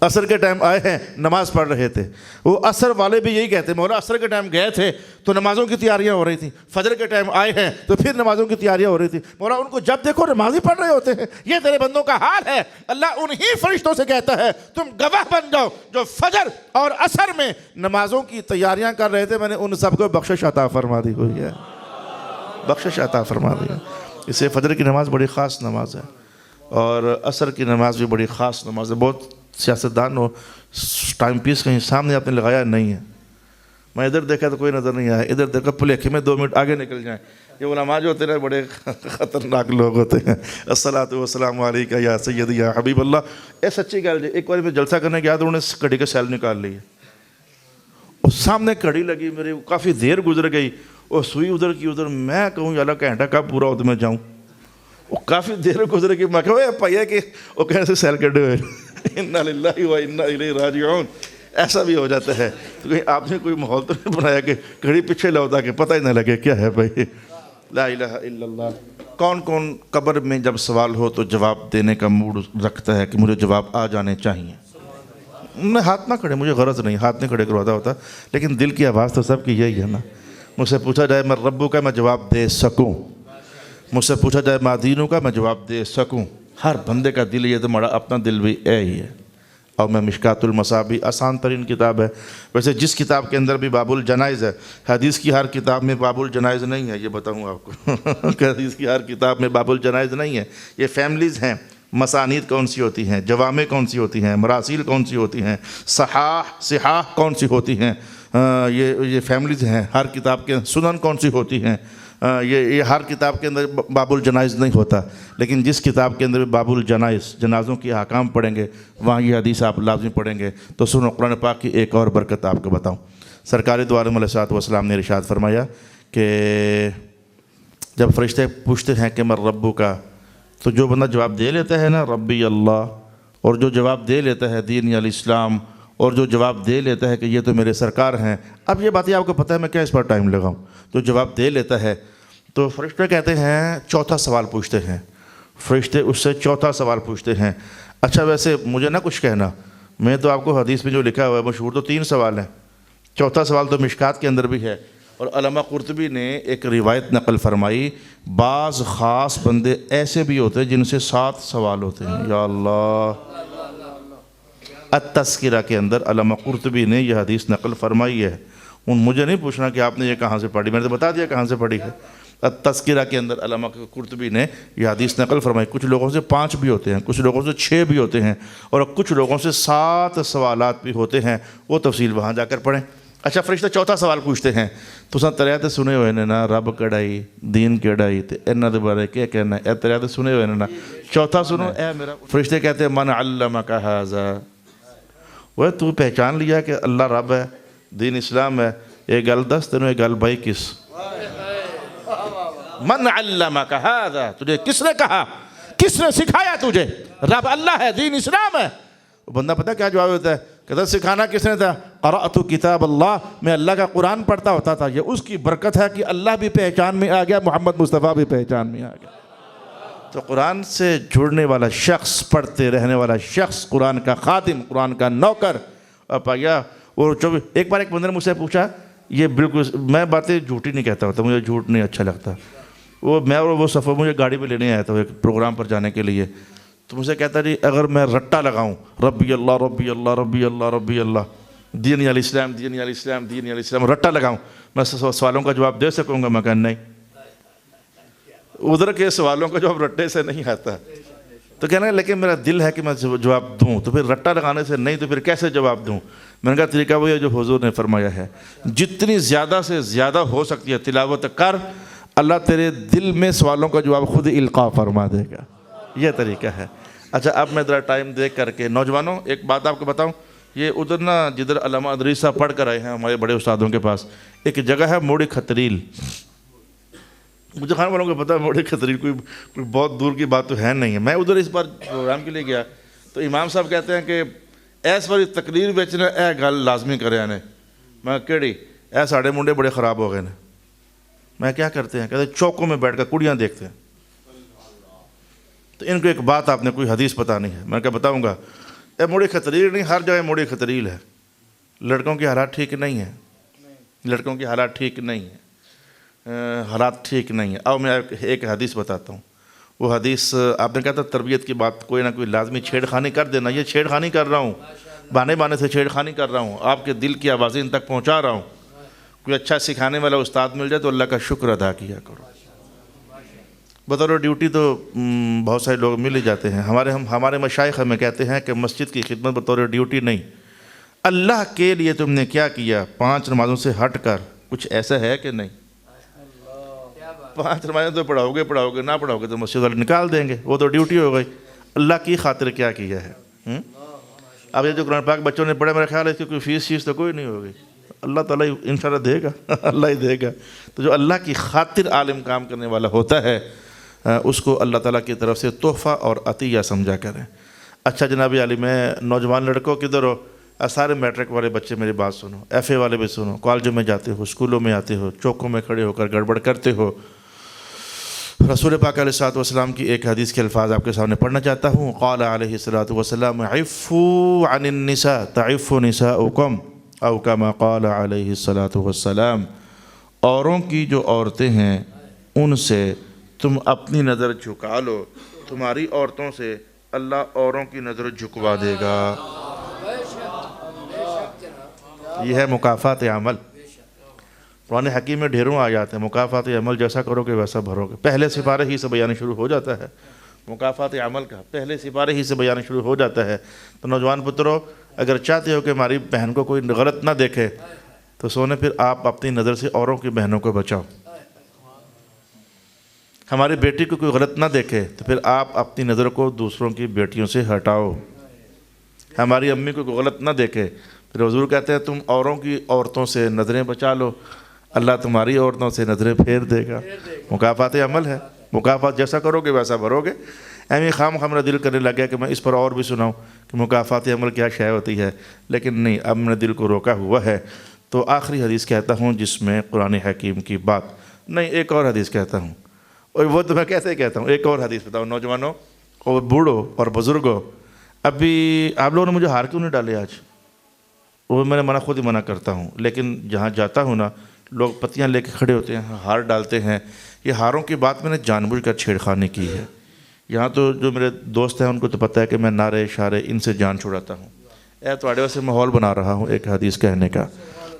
عصر کے ٹائم آئے ہیں نماز پڑھ رہے تھے۔ وہ عصر والے بھی یہی کہتے ہیں مولا عصر کے ٹائم گئے تھے تو نمازوں کی تیاریاں ہو رہی تھیں، فجر کے ٹائم آئے ہیں تو پھر نمازوں کی تیاریاں ہو رہی تھیں، مولا ان کو جب دیکھو نماز ہی پڑھ رہے ہوتے ہیں، یہ تیرے بندوں کا حال ہے۔ اللہ انہی فرشتوں سے کہتا ہے تم گواہ بن جاؤ جو فجر اور عصر میں نمازوں کی تیاریاں کر رہے تھے، میں نے ان سب کو بخشش عطا فرما دی ہوئی ہے، بخشش عطا فرما دی ہے۔ اسے فجر کی نماز بڑی خاص نماز ہے اور عصر کی نماز بھی بڑی خاص نماز ہے۔ بہت سیاستدان ہو ٹائم پیس کہیں سامنے آپ نے لگایا نہیں ہے، میں ادھر دیکھا تو کوئی نظر نہیں آیا، ادھر دیکھا پلیکھے میں 2 منٹ آگے نکل جائیں۔ یہ علماء جو ہوتے ہیں بڑے خطرناک لوگ ہوتے ہیں۔ الصلاۃ والسلام علیکہ یا سیدی یا حبیب اللہ۔ سچی گل جی، ایک بار میں جلسہ کرنے گیا تو انہوں نے گھڑی کا سیل نکال لی، اور سامنے گھڑی لگی میری، کافی دیر گزر گئی، اور سوئی ادھر کی ادھر، میں کہوں یا اللہ گھنٹہ کب پورا ہو تو میں جاؤں، وہ کافی دیر گزر گئی، میں کہوں پائیا کہ وہ کہنے سے سیل کٹے ہوئے انا للہ و انا الیہ راجعون۔ ایسا بھی ہو جاتا ہے تو کہیں آپ نے کوئی ماحول تو نہیں بنایا کہ گھڑی پیچھے لاؤ تاکہ پتہ ہی نہ لگے کیا ہے بھائی۔ لا الہ الا اللہ۔ کون کون قبر میں جب سوال ہو تو جواب دینے کا موڈ رکھتا ہے کہ مجھے جواب آ جانے چاہیے؟ میں ہاتھ نہ کھڑے، مجھے غرض نہیں ہاتھ نہیں کھڑے کرواتا ہوتا، لیکن دل کی آواز تو سب کی یہی ہے نا۔ مجھ سے پوچھا جائے میں ربو کا، میں جواب دے سکوں، مجھ سے پوچھا جائے مادینوں کا، میں جواب دے سکوں۔ ہر بندے کا دل یہ تو ہمارا اپنا دل بھی ہے ہی ہے۔ اور میں مشکات المصابیح آسان ترین کتاب ہے. ویسے جس کتاب کے اندر بھی باب الجنائز ہے، حدیث کی ہر کتاب میں باب الجنائز نہیں ہے، یہ بتاؤں آپ کو کہ حدیث کی ہر کتاب میں باب الجنائز نہیں ہے. یہ فیملیز ہیں، مسانید کون سی ہوتی ہیں، جوامع کون سی ہوتی ہیں، مراسیل کون سی ہوتی ہیں، صحاح کون سی ہوتی ہیں، یہ فیملیز ہیں. ہر کتاب کے سنن کون سی ہوتی ہیں، یہ ہر کتاب کے اندر باب الجنائز نہیں ہوتا. لیکن جس کتاب کے اندر باب الجنائز، جنازوں کی احکام پڑھیں گے، وہاں یہ حدیث آپ لازمی پڑھیں گے. تو سنو قرآن پاک کی ایک اور برکت آپ کو بتاؤں. سرکار دو عالم علیہ السلام نے ارشاد فرمایا کہ جب فرشتے پوچھتے ہیں کہ من ربو کا، تو جو بندہ جواب دے لیتا ہے نا ربی اللہ، اور جو جواب دے لیتا ہے دین الاسلام، اور جو جواب دے لیتا ہے کہ یہ تو میرے سرکار ہیں. اب یہ باتیں آپ کو پتہ ہے، میں کیا اس پر ٹائم لگاؤں. جو جواب دے لیتا ہے تو فرشتے کہتے ہیں چوتھا سوال پوچھتے ہیں. فرشتے اس سے چوتھا سوال پوچھتے ہیں. اچھا ویسے مجھے نہ کچھ کہنا، میں تو آپ کو حدیث میں جو لکھا ہوا ہے مشہور تو 3 سوال ہیں. چوتھا سوال تو مشکات کے اندر بھی ہے. اور علامہ قرطبی نے ایک روایت نقل فرمائی، بعض خاص بندے ایسے بھی ہوتے ہیں جن سے 7 سوال ہوتے ہیں. یا اللہ، التذکرہ کے اندر علامہ قرطبی نے یہ حدیث نقل فرمائی ہے. مجھے نہیں پوچھنا کہ آپ نے یہ کہاں سے پڑھی، میں نے تو بتا دیا کہاں سے پڑھی ہے. التذکرہ کے اندر علامہ قرطبی نے یہ حدیث نقل فرمائی. کچھ لوگوں سے 5 بھی ہوتے ہیں، کچھ لوگوں سے 6 بھی ہوتے ہیں، اور کچھ لوگوں سے 7 سوالات بھی ہوتے ہیں. وہ تفصیل وہاں جا کر پڑھیں. اچھا فرشتہ چوتھا سوال پوچھتے ہیں. تو تریا تے سنے ہوئے نے نا رب کڑائی دین کیڑائی تے انہاں دے بارے کیا کہنا ہے. تریا تے سنے ہوئے نے نا. چوتھا سنو اے میرا. فرشتے کہتے ہیں من علمک ھذا، وہ تو پہچان لیا کہ اللہ رب ہے، دین اسلام ہے. یہ گل دس تینوں یہ گل بھائی کس من علمک ھذا، تجھے کس نے کہا، کس نے سکھایا تجھے؟ رب اللہ ہے، دین اسلام ہے. بندہ پتہ کیا جواب ہوتا ہے؟ کہتا سکھانا کس نے تھا؟ قرأت کتاب اللہ، میں اللہ کا قرآن پڑھتا ہوتا تھا. یہ اس کی برکت ہے کہ اللہ بھی پہچان میں آ گیا، محمد مصطفیٰ بھی پہچان میں آ گیا. تو قرآن سے جڑنے والا شخص، پڑھتے رہنے والا شخص، قرآن کا خادم، قرآن کا نوکر. پایا وہ ایک بار ایک بندے نے مجھ سے پوچھا، یہ بالکل میں باتیں جھوٹی نہیں کہتا ہوتا، مجھے جھوٹ نہیں اچھا لگتا. میں اور وہ سفر مجھے گاڑی پہ لینے آیا تھا ایک پروگرام پر جانے کے لیے. تو مجھ سے کہتا جی اگر میں رٹا لگاؤں ربی اللہ ربی اللہ ربی اللہ ربی اللہ دین الاسلام دین الاسلام دین الاسلام، رٹا لگاؤں، میں سوالوں کا جواب دے سکوں گا؟ میں کہا نہیں، ادھر کے سوالوں کا جواب رٹے سے نہیں آتا. تو کہنا ہے لیکن میرا دل ہے کہ میں جواب دوں. تو پھر رٹا لگانے سے نہیں، تو پھر کیسے جواب دوں؟ میں نے کہا طریقہ وہ ہے جو حضور نے فرمایا ہے، جتنی زیادہ سے زیادہ ہو سکتی ہے تلاوت کر، اللہ تیرے دل میں سوالوں کا جواب خود القاء فرما دے گا. یہ طریقہ ہے. اچھا اب میں ذرا ٹائم دیکھ کر کے نوجوانوں ایک بات آپ کو بتاؤں. یہ ادھر نا جدھر علامہ ادریس صاحب پڑھ کر آئے ہیں ہمارے بڑے استادوں کے پاس، ایک جگہ ہے موڑی کھتریل. مجھے خان والوں کو پتا ہے موڑی کھتریل کوئی بہت دور کی بات تو ہے نہیں ہے. میں ادھر اس بار پروگرام کے لیے گیا تو امام صاحب کہتے ہیں کہ ایس باری تقریر بیچنا اے گل لازمی کرے آنے. میں کیڑی اے ساڑھے منڈے بڑے خراب ہو گئے نے. میں کیا کرتے ہیں؟ کہتے ہیں چوکوں میں بیٹھ کر کڑیاں دیکھتے ہیں. تو ان کو ایک بات آپ نے کوئی حدیث بتانی ہے. میں کیا بتاؤں گا؟ اے موڑی کھتریل نہیں، ہر جگہ موڑی کھتریل ہے. لڑکوں کی حالات ٹھیک نہیں ہیں، لڑکوں کی حالات ٹھیک نہیں ہیں، حالات ٹھیک نہیں ہیں. اب میں ایک حدیث بتاتا ہوں. وہ حدیث آپ نے کہا تھا تربیت کی بات کوئی نہ کوئی لازمی چھیڑ خانی کر دینا. یہ چھیڑ خانی کر رہا ہوں، بانے بانے سے چھیڑ خانی کر رہا ہوں، آپ کے دل کی آوازیں ان تک پہنچا رہا ہوں. کوئی اچھا سکھانے والا استاد مل جائے تو اللہ کا شکر ادا کیا کرو. بطور ڈیوٹی تو بہت سارے لوگ مل ہی جاتے ہیں. ہمارے مشائخ ہمیں کہتے ہیں کہ مسجد کی خدمت بطور ڈیوٹی نہیں. اللہ کے لیے تم نے کیا کیا؟ 5 نمازوں سے ہٹ کر کچھ ایسا ہے کہ نہیں؟ 5 نمازیں تو پڑھاؤ گے نہ پڑھاؤ گے تو مسجد والے نکال دیں گے، وہ تو ڈیوٹی ہو گئی. اللہ کی خاطر کیا کیا ہے؟ اب یہ جو قرآن پاک بچوں نے پڑھے، میرا خیال ہے اس کی کوئی فیس تو کوئی نہیں ہوگی. اللہ تعالیٰ انشاءاللہ دے گا، اللہ ہی دے گا. تو جو اللہ کی خاطر عالم کام کرنے والا ہوتا ہے اس کو اللہ تعالیٰ کی طرف سے تحفہ اور عطیہ سمجھا کریں. اچھا جناب علی، میں نوجوان لڑکوں کدھر ہو؟ سارے میٹرک والے بچے میری بات سنو، ایف اے والے بھی سنو. کالجوں میں جاتے ہو، اسکولوں میں آتے ہو، چوکوں میں کھڑے ہو کر گڑبڑ کرتے ہو. رسول پاک علیہ السلام کی ایک حدیث کے الفاظ آپ کے سامنے پڑھنا چاہتا ہوں. قال علیہ السلام عفوا عن النساء تعف نساؤکم او کما قال علیہ السلام. اوروں کی جو عورتیں ہیں ان سے تم اپنی نظر جھکا لو، تمہاری عورتوں سے اللہ اوروں کی نظر جھکوا دے گا. یہ ہے مکافات عمل۔ قرآن حکیم میں ڈھیروں آ جاتے ہیں، مکافات عمل جیسا کرو گے ویسا بھرو گے، پہلے سپارے ہی سے بیان شروع ہو جاتا ہے مکافات عمل کا، پہلے سپارے ہی سے بیان شروع ہو جاتا ہے۔ تو نوجوان پترو، اگر چاہتے ہو کہ ہماری بہن کو کوئی غلط نہ دیکھے تو سونے پھر آپ اپنی نظر سے اوروں کی بہنوں کو بچاؤ۔ ہماری بیٹی کو کوئی غلط نہ دیکھے تو پھر آپ اپنی نظر کو دوسروں کی بیٹیوں سے ہٹاؤ۔ ہماری امی کو کوئی غلط نہ دیکھے، پھر حضور کہتے ہیں تم اوروں کی عورتوں سے نظریں بچا لو، اللہ تمہاری عورتوں سے نظریں پھیر دے گا۔ مکافات عمل ہے، مکافات جیسا کرو گے ویسا بھرو گے۔ ایویں خام ہمارا دل کرنے لگ گیا کہ میں اس پر اور بھی سناؤں کہ مکافات عمل کیا شے ہوتی ہے، لیکن نہیں، اب میں نے دل کو روکا ہوا ہے۔ تو آخری حدیث کہتا ہوں جس میں قرآن حکیم کی بات نہیں، ایک اور حدیث کہتا ہوں، اور وہ تو میں کیسے ہی کہتا ہوں، ایک اور حدیث بتاؤ نوجوانوں اور بوڑھوں اور بزرگوں۔ ابھی آپ لوگوں نے مجھے ہار کیوں نہیں ڈالے آج؟ وہ میں نے خود ہی منع کرتا ہوں، لیکن جہاں جاتا ہوں نا لوگ پتیاں لے کے کھڑے ہوتے ہیں، ہار ڈالتے ہیں۔ یہ ہاروں کی بات میں نے جان بوجھ کر چھیڑ خانی کی ہے۔ یہاں تو جو میرے دوست ہیں ان کو تو پتہ ہے کہ میں نعرے اشارے ان سے جان چھڑاتا ہوں۔ تمہارے واسطے ماحول بنا رہا ہوں ایک حدیث کہنے کا۔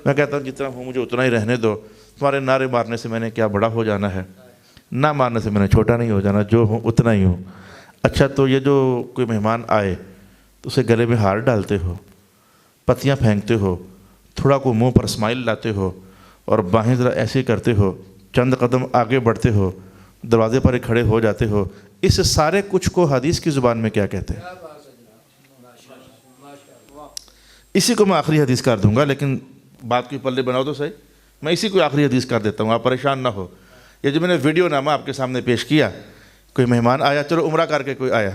میں کہتا ہوں جتنا ہوں مجھے اتنا ہی رہنے دو، تمہارے نعرے مارنے سے میں نے کیا بڑا ہو جانا ہے، نہ مارنے سے میں نے چھوٹا نہیں ہو جانا، جو ہوں اتنا ہی ہوں۔ اچھا، تو یہ جو کوئی مہمان آئے تو اسے گلے میں ہار ڈالتے ہو، پتیاں پھینکتے ہو، تھوڑا کو منہ پر اسمائل لاتے ہو اور باہیں ذرا ایسے کرتے ہو، چند قدم آگے بڑھتے ہو، دروازے پر ہی کھڑے ہو جاتے ہو، اس سارے کچھ کو حدیث کی زبان میں کیا کہتے ہیں؟ اسی کو میں آخری حدیث کر دوں گا، لیکن بات کی پلے بناؤ تو صحیح، میں اسی کو آخری حدیث کر دیتا ہوں، آپ پریشان نہ ہو۔ یہ جو میں نے ویڈیو نامہ آپ کے سامنے پیش کیا، کوئی مہمان آیا، چلو عمرہ کر کے کوئی آیا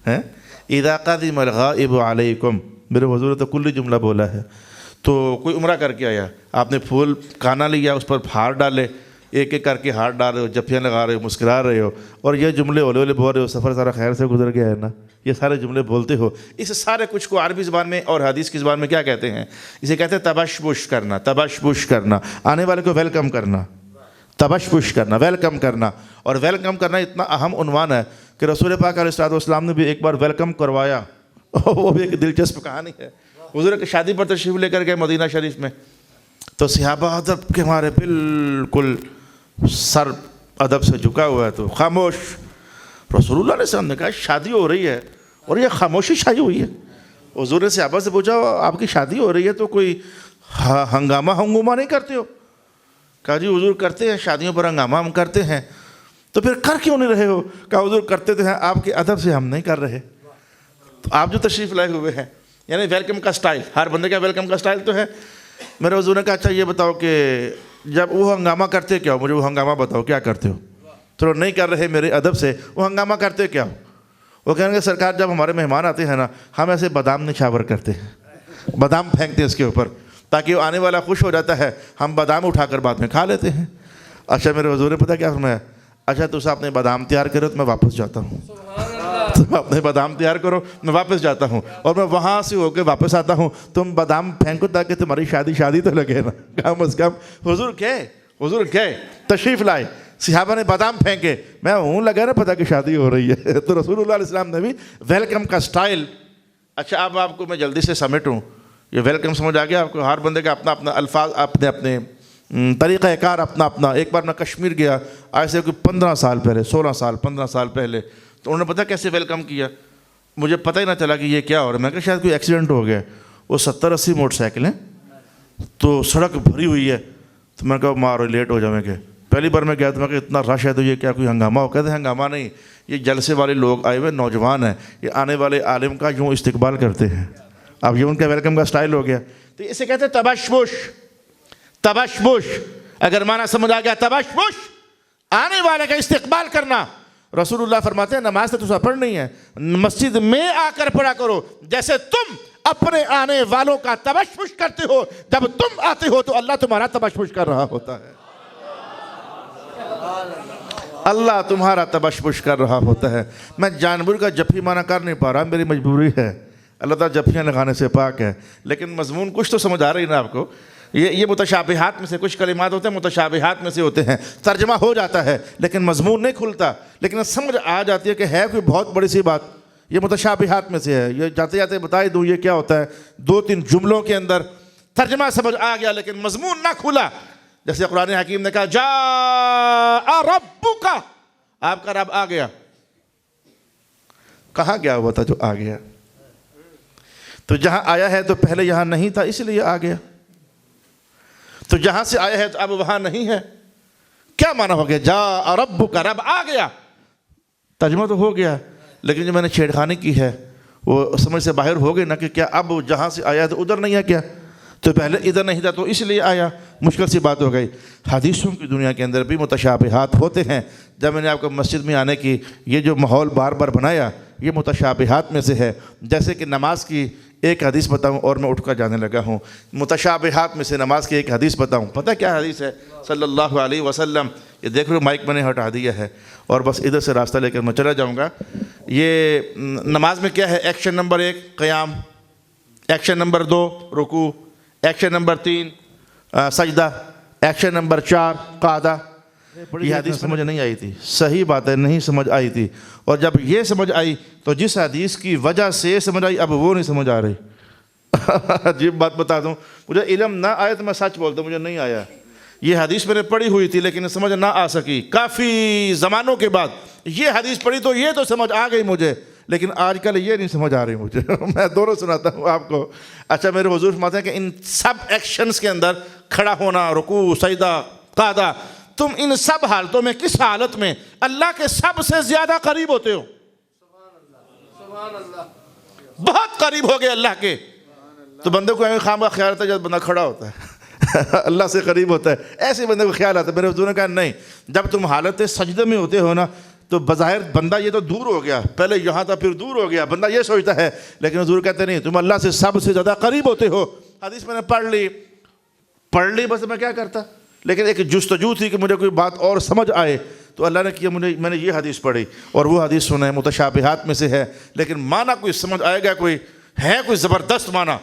ہے، اذا قدم الغائب علیکم، میرے حضور نے تو کلی جملہ بولا ہے، تو کوئی عمرہ کر کے آیا، آپ نے پھول کانا لیا، اس پر ہار ڈالے، ایک ایک کر کے ہار ڈال رہے ہو، جفیاں لگا رہے ہو، مسکرا رہے ہو، اور یہ جملے اولے اولے بول رہے ہو، سفر سارا خیر سے گزر گیا ہے نا، یہ سارے جملے بولتے ہو، اس سارے کچھ کو عربی زبان میں اور حدیث کی زبان میں کیا کہتے ہیں؟ اسے کہتے ہیں تبشبش کرنا، تبشبش کرنا، آنے والے کو ویلکم کرنا، تبشبش کرنا، ویلکم کرنا۔ اور ویلکم کرنا اتنا اہم عنوان ہے کہ رسول پاک علیہ السلام نے بھی ایک بار ویلکم کروایا، وہ بھی ایک دلچسپ کہانی ہے۔ حضور کی شادی پر تشریف لے کر گئے مدینہ شریف میں، تو صحابہ ادب کے ہمارے بالکل سر ادب سے جھکا ہوا ہے، تو خاموش۔ رسول اللہ علیہ السلام نے کہا شادی ہو رہی ہے اور یہ خاموشی چھائی ہوئی ہے۔ حضور نے صحابہ سے پوچھا آپ کی شادی ہو رہی ہے تو کوئی ہنگامہ نہیں کرتے ہو؟ کہا جی حضور کرتے ہیں، شادیوں پر ہنگامہ ہم کرتے ہیں۔ تو پھر کر کیوں نہیں رہے ہو؟ کہا حضور کرتے تو ہیں، آپ کے ادب سے ہم نہیں کر رہے۔ تو آپ جو تشریف لائے ہوئے ہیں، یعنی ویلکم کا سٹائل، ہر بندے کا ویلکم کا سٹائل تو ہے۔ میرے حضور نے کہا اچھا یہ بتاؤ کہ جب وہ ہنگامہ کرتے کیا ہو، مجھے وہ ہنگامہ بتاؤ کیا کرتے ہو؟ چلو نہیں کر رہے میرے ادب سے، وہ ہنگامہ کرتے کیا ہو؟ وہ کہیں گے سرکار جب ہمارے مہمان آتے ہیں نا، ہم ایسے بادام نچھاور کرتے ہیں، بادام پھینکتے ہیں اس کے اوپر تاکہ وہ آنے والا خوش ہو جاتا ہے، ہم بادام اٹھا کر بعد میں کھا لیتے ہیں۔ اچھا میرے حضور نے پتہ کیا فرمایا؟ اچھا تو اپنے بادام تیار کرو تو میں واپس جاتا ہوں، تم اپنے بادام تیار کرو میں واپس جاتا ہوں، اور میں وہاں سے ہو کے واپس آتا ہوں، تم بادام پھینکو تاکہ تمہاری شادی تو لگے نا کم از کم۔ حضور کہے تشریف لائے، صحابہ نے بادام پھینکے، میں لگا نا پتہ کہ شادی ہو رہی ہے۔ تو رسول اللہ علیہ السلام نے بھی ویلکم کا سٹائل۔ اچھا اب آپ کو میں جلدی سے سمیٹوں، یہ ویلکم سمجھ آ گیا آپ کو؟ ہر بندے کا اپنا اپنا الفاظ، اپنے طریقہ کار اپنا اپنا۔ ایک بار میں کشمیر گیا، آج سے کوئی 15 سال پہلے، 16 سال 15 سال پہلے، تو انہوں نے پتہ کیسے ویلکم کیا؟ مجھے پتہ ہی نہ چلا کہ یہ کیا ہو رہا ہے۔ میں کہا شاید کوئی ایکسیڈنٹ ہو گیا۔ وہ 70-80 موٹر سائیکلیں، تو سڑک بھری ہوئی ہے، تو میں نے کہا مارو لیٹ ہو جاؤں گے۔ پہلی بار میں گیا تو میں کہا اتنا رش ہے تو یہ کیا کوئی ہنگامہ ہو؟ کہتے ہیں ہنگامہ نہیں، یہ جلسے والے لوگ آئے ہوئے نوجوان ہیں، یہ آنے والے عالم کا یوں استقبال کرتے ہیں۔ اب یہ ان کا ویلکم کا سٹائل ہو گیا۔ تو اسے کہتے ہیں تبشبش۔ تبشبش اگر معنی سمجھ آ گیا، تبشبش آنے والے کا استقبال کرنا۔ رسول اللہ فرماتے ہیں نماز تو پڑھنی ہے، مسجد میں آ کر پڑھا کرو جیسے تم اپنے آنے والوں کا تبشبش کرتے ہو، جب تم آتے ہو تو اللہ تمہارا تبشبش کر رہا ہوتا ہے، اللہ تمہارا تبشبش کر رہا ہوتا ہے۔ میں جانبوجھ کا جفی معنی کر نہیں پا رہا، میری مجبوری ہے، اللہ تعالیٰ جفیاں لگانے سے پاک ہے، لیکن مضمون کچھ تو سمجھ آ رہی نا آپ کو؟ یہ متشابہات میں سے کچھ کلمات ہوتے ہیں، متشابہات میں سے ہوتے ہیں، ترجمہ ہو جاتا ہے لیکن مضمون نہیں کھلتا، لیکن سمجھ آ جاتی ہے کہ ہے کوئی بہت بڑی سی بات، یہ متشابہات میں سے ہے. یہ جاتے جاتے بتا ہی دوں یہ کیا ہوتا ہے. 2-3 جملوں کے اندر ترجمہ سمجھ آ گیا لیکن مضمون نہ کھلا. جیسے قرآن حکیم نے کہا جاء ربک، آپ کا رب آ گیا. کہاں گیا ہوا تھا جو آ گیا؟ تو جہاں آیا ہے تو پہلے یہاں نہیں تھا اس لیے آ گیا. تو جہاں سے آیا ہے تو اب وہاں نہیں ہے. کیا معنی ہو گیا جاء ربک، رب آ گیا؟ ترجمہ تو ہو گیا لیکن جو میں نے چھیڑخانی کی ہے وہ سمجھ سے باہر ہو گئی نا کہ کیا اب جہاں سے آیا تو ادھر نہیں ہے کیا؟ تو پہلے ادھر نہیں تھا تو اس لیے آیا. مشکل سی بات ہو گئی. حدیثوں کی دنیا کے اندر بھی متشابہات ہوتے ہیں. جب میں نے آپ کو مسجد میں آنے کی یہ جو ماحول بار بار بنایا یہ متشابہات میں سے ہے. جیسے کہ نماز کی ایک حدیث بتاؤں اور میں اٹھ کر جانے لگا ہوں. متشابہات میں سے نماز کی ایک حدیث بتاؤں. پتہ کیا حدیث ہے؟ صلی اللہ علیہ وسلم. یہ دیکھ لو مائک میں نے ہٹا دیا ہے اور بس ادھر سے راستہ لے کر میں چلا جاؤں گا. یہ نماز میں کیا ہے؟ ایکشن نمبر 1 قیام، ایکشن نمبر 2 رکوع، ایکشن نمبر 3 سجدہ، ایکشن نمبر 4 قعدہ. یہ حدیث سمجھ نہیں آئی تھی. صحیح بات ہے نہیں سمجھ آئی تھی. اور جب یہ سمجھ آئی تو جس حدیث کی وجہ سے سمجھ آئی اب وہ نہیں سمجھ آ رہی. عجیب بات بتا دوں، مجھے علم نہ آئے تو میں سچ بولتا ہوں مجھے نہیں آیا. یہ حدیث میں نے پڑھی ہوئی تھی لیکن سمجھ نہ آ سکی. کافی زمانوں کے بعد یہ حدیث پڑھی تو یہ تو سمجھ آ گئی مجھے لیکن آج کل یہ نہیں سمجھ آ رہی مجھے. میں دونوں سناتا ہوں آپ کو. اچھا میرے حضور فرماتے ہیں کہ ان سب ایکشنز کے اندر کھڑا ہونا، رکوع، سجدہ، قعدہ، تم ان سب حالتوں میں کس حالت میں اللہ کے سب سے زیادہ قریب ہوتے ہو؟ بہت قریب ہو گئے اللہ کے. تو بندے کو خام کا خیال آتا ہے جب بندہ کھڑا ہوتا ہے اللہ سے قریب ہوتا ہے، ایسے بندے کو خیال آتا ہے. میرے حضور نے کہا نہیں، جب تم حالت سجدے میں ہوتے ہو نا تو بظاہر بندہ یہ تو دور ہو گیا، پہلے یہاں تھا پھر دور ہو گیا، بندہ یہ سوچتا ہے لیکن حضور کہتے نہیں تم اللہ سے سب سے زیادہ قریب ہوتے ہو. حدیث میں نے پڑھ لی بس میں کیا کرتا. لیکن ایک جستجو تھی کہ مجھے کوئی بات اور سمجھ آئے تو اللہ نے کیا میں نے یہ حدیث پڑھی اور وہ حدیث سنا ہے. متشابہات میں سے ہے لیکن معنی کوئی سمجھ آئے گا، کوئی ہے کوئی زبردست معنی.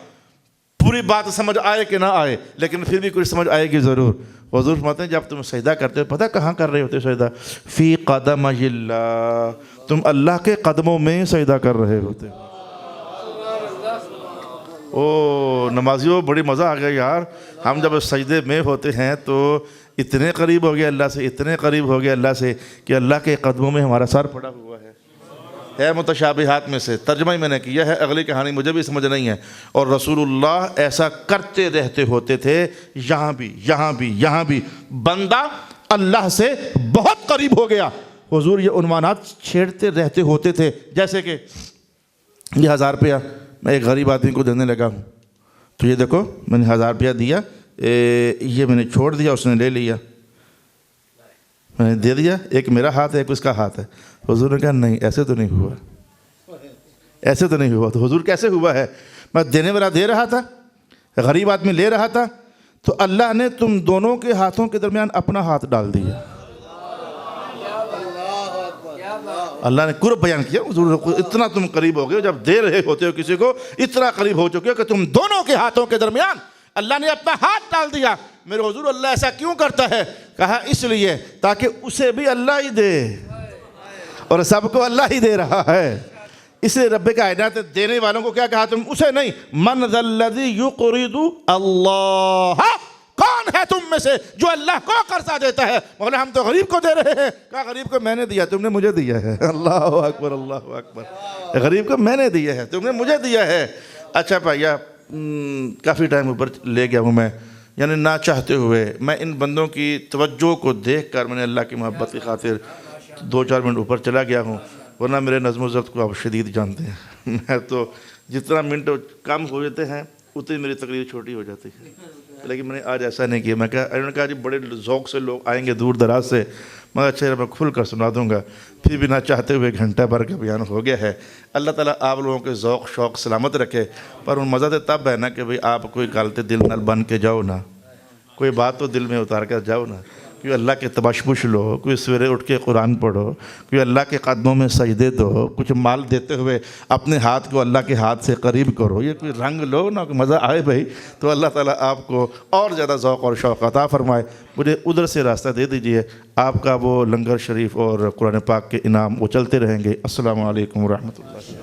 پوری بات سمجھ آئے کہ نہ آئے لیکن پھر بھی کوئی سمجھ آئے گی ضرور. حضور فرماتے ہیں جب تم سجدہ کرتے ہو پتہ کہاں کر رہے ہوتے سجدہ؟ فی قدم اللہ، تم اللہ کے قدموں میں سجدہ کر رہے ہوتے. او نمازیوں بڑی مزہ آ گیا یار. ہم جب سجدے میں ہوتے ہیں تو اتنے قریب ہو گئے اللہ سے، اتنے قریب ہو گئے اللہ سے کہ اللہ کے قدموں میں ہمارا سر پڑا ہوا ہے. متشابہات میں سے ترجمہ ہی میں نے کیا ہے. اگلی کہانی مجھے بھی سمجھ نہیں ہے. اور رسول اللہ ایسا کرتے رہتے ہوتے تھے یہاں بھی بندہ اللہ سے بہت قریب ہو گیا. حضور یہ عنوانات چھیڑتے رہتے ہوتے تھے. جیسے کہ یہ 1000 روپیہ میں ایک غریب آدمی کو دینے لگا ہوں تو یہ دیکھو میں نے 1000 روپیہ دیا، یہ میں نے چھوڑ دیا، اس نے لے لیا، میں نے دے دیا. ایک میرا ہاتھ ہے ایک اس کا ہاتھ ہے. حضور نے کہا نہیں ایسے تو نہیں ہوا، ایسے تو نہیں ہوا. تو حضور کیسے ہوا ہے؟ میں دینے والا دے رہا تھا، غریب آدمی لے رہا تھا تو اللہ نے تم دونوں کے ہاتھوں کے درمیان اپنا ہاتھ ڈال دیا. اللہ نے قرب بیان کیا. حضور اتنا تم قریب ہو گئے جب دے رہے ہوتے ہو کسی کو اتنا قریب ہو چکے ہو کہ تم دونوں کے ہاتھوں کے درمیان اللہ نے اپنا ہاتھ ڈال دیا. میرے حضور اللہ ایسا کیوں کرتا ہے؟ کہا اس لیے تاکہ اسے بھی اللہ ہی دے اور سب کو اللہ ہی دے رہا ہے. اس لیے رب کائنات دینے والوں کو کیا کہا؟ تم اسے نہیں. من ذا الذی یقرض اللہ، کون ہے تم میں سے جو اللہ کو قرضہ دیتا ہے؟ مولا ہم تو غریب کو دے رہے ہیں. کہا غریب کو میں نے دیا، تم نے مجھے دیا ہے. اللہ اکبر اللہ اکبر. غریب کو میں نے دیا ہے، تم نے مجھے دیا ہے. اچھا بھائیا کافی ٹائم اوپر لے گیا ہوں میں، یعنی نہ چاہتے ہوئے میں ان بندوں کی توجہ کو دیکھ کر میں نے اللہ کی محبت کی خاطر 2-4 منٹ اوپر چلا گیا ہوں. ورنہ میرے نظم و ضبط کو آپ شدید جانتے ہیں. میں تو جتنا منٹ کم ہو جاتے ہیں اتنی میری تقریر چھوٹی ہو جاتی ہے. لیکن میں نے آج ایسا نہیں کیا. انہوں نے کہا جی بڑے ذوق سے لوگ آئیں گے دور دراز سے. مگر اچھا میں کھل کر سنا دوں گا. پھر بھی نہ چاہتے ہوئے گھنٹہ بھر کا بیان ہو گیا ہے. اللہ تعالیٰ آپ لوگوں کے ذوق شوق سلامت رکھے. پر ان مزہ تب ہے نا کہ بھئی آپ کوئی غلط دل نہ بن کے جاؤ نا، کوئی بات تو دل میں اتار کر جاؤ نا. کوئی اللہ کے تبشبش لو، کوئی سویرے اٹھ کے قرآن پڑھو، کوئی اللہ کے قدموں میں سجدے دو، کچھ مال دیتے ہوئے اپنے ہاتھ کو اللہ کے ہاتھ سے قریب کرو. یہ کوئی رنگ لو نا، مزہ آئے بھائی. تو اللہ تعالیٰ آپ کو اور زیادہ ذوق اور شوق عطا فرمائے. مجھے ادھر سے راستہ دے دیجئے. آپ کا وہ لنگر شریف اور قرآن پاک کے انعام وہ چلتے رہیں گے. السلام علیکم ورحمۃ اللہ.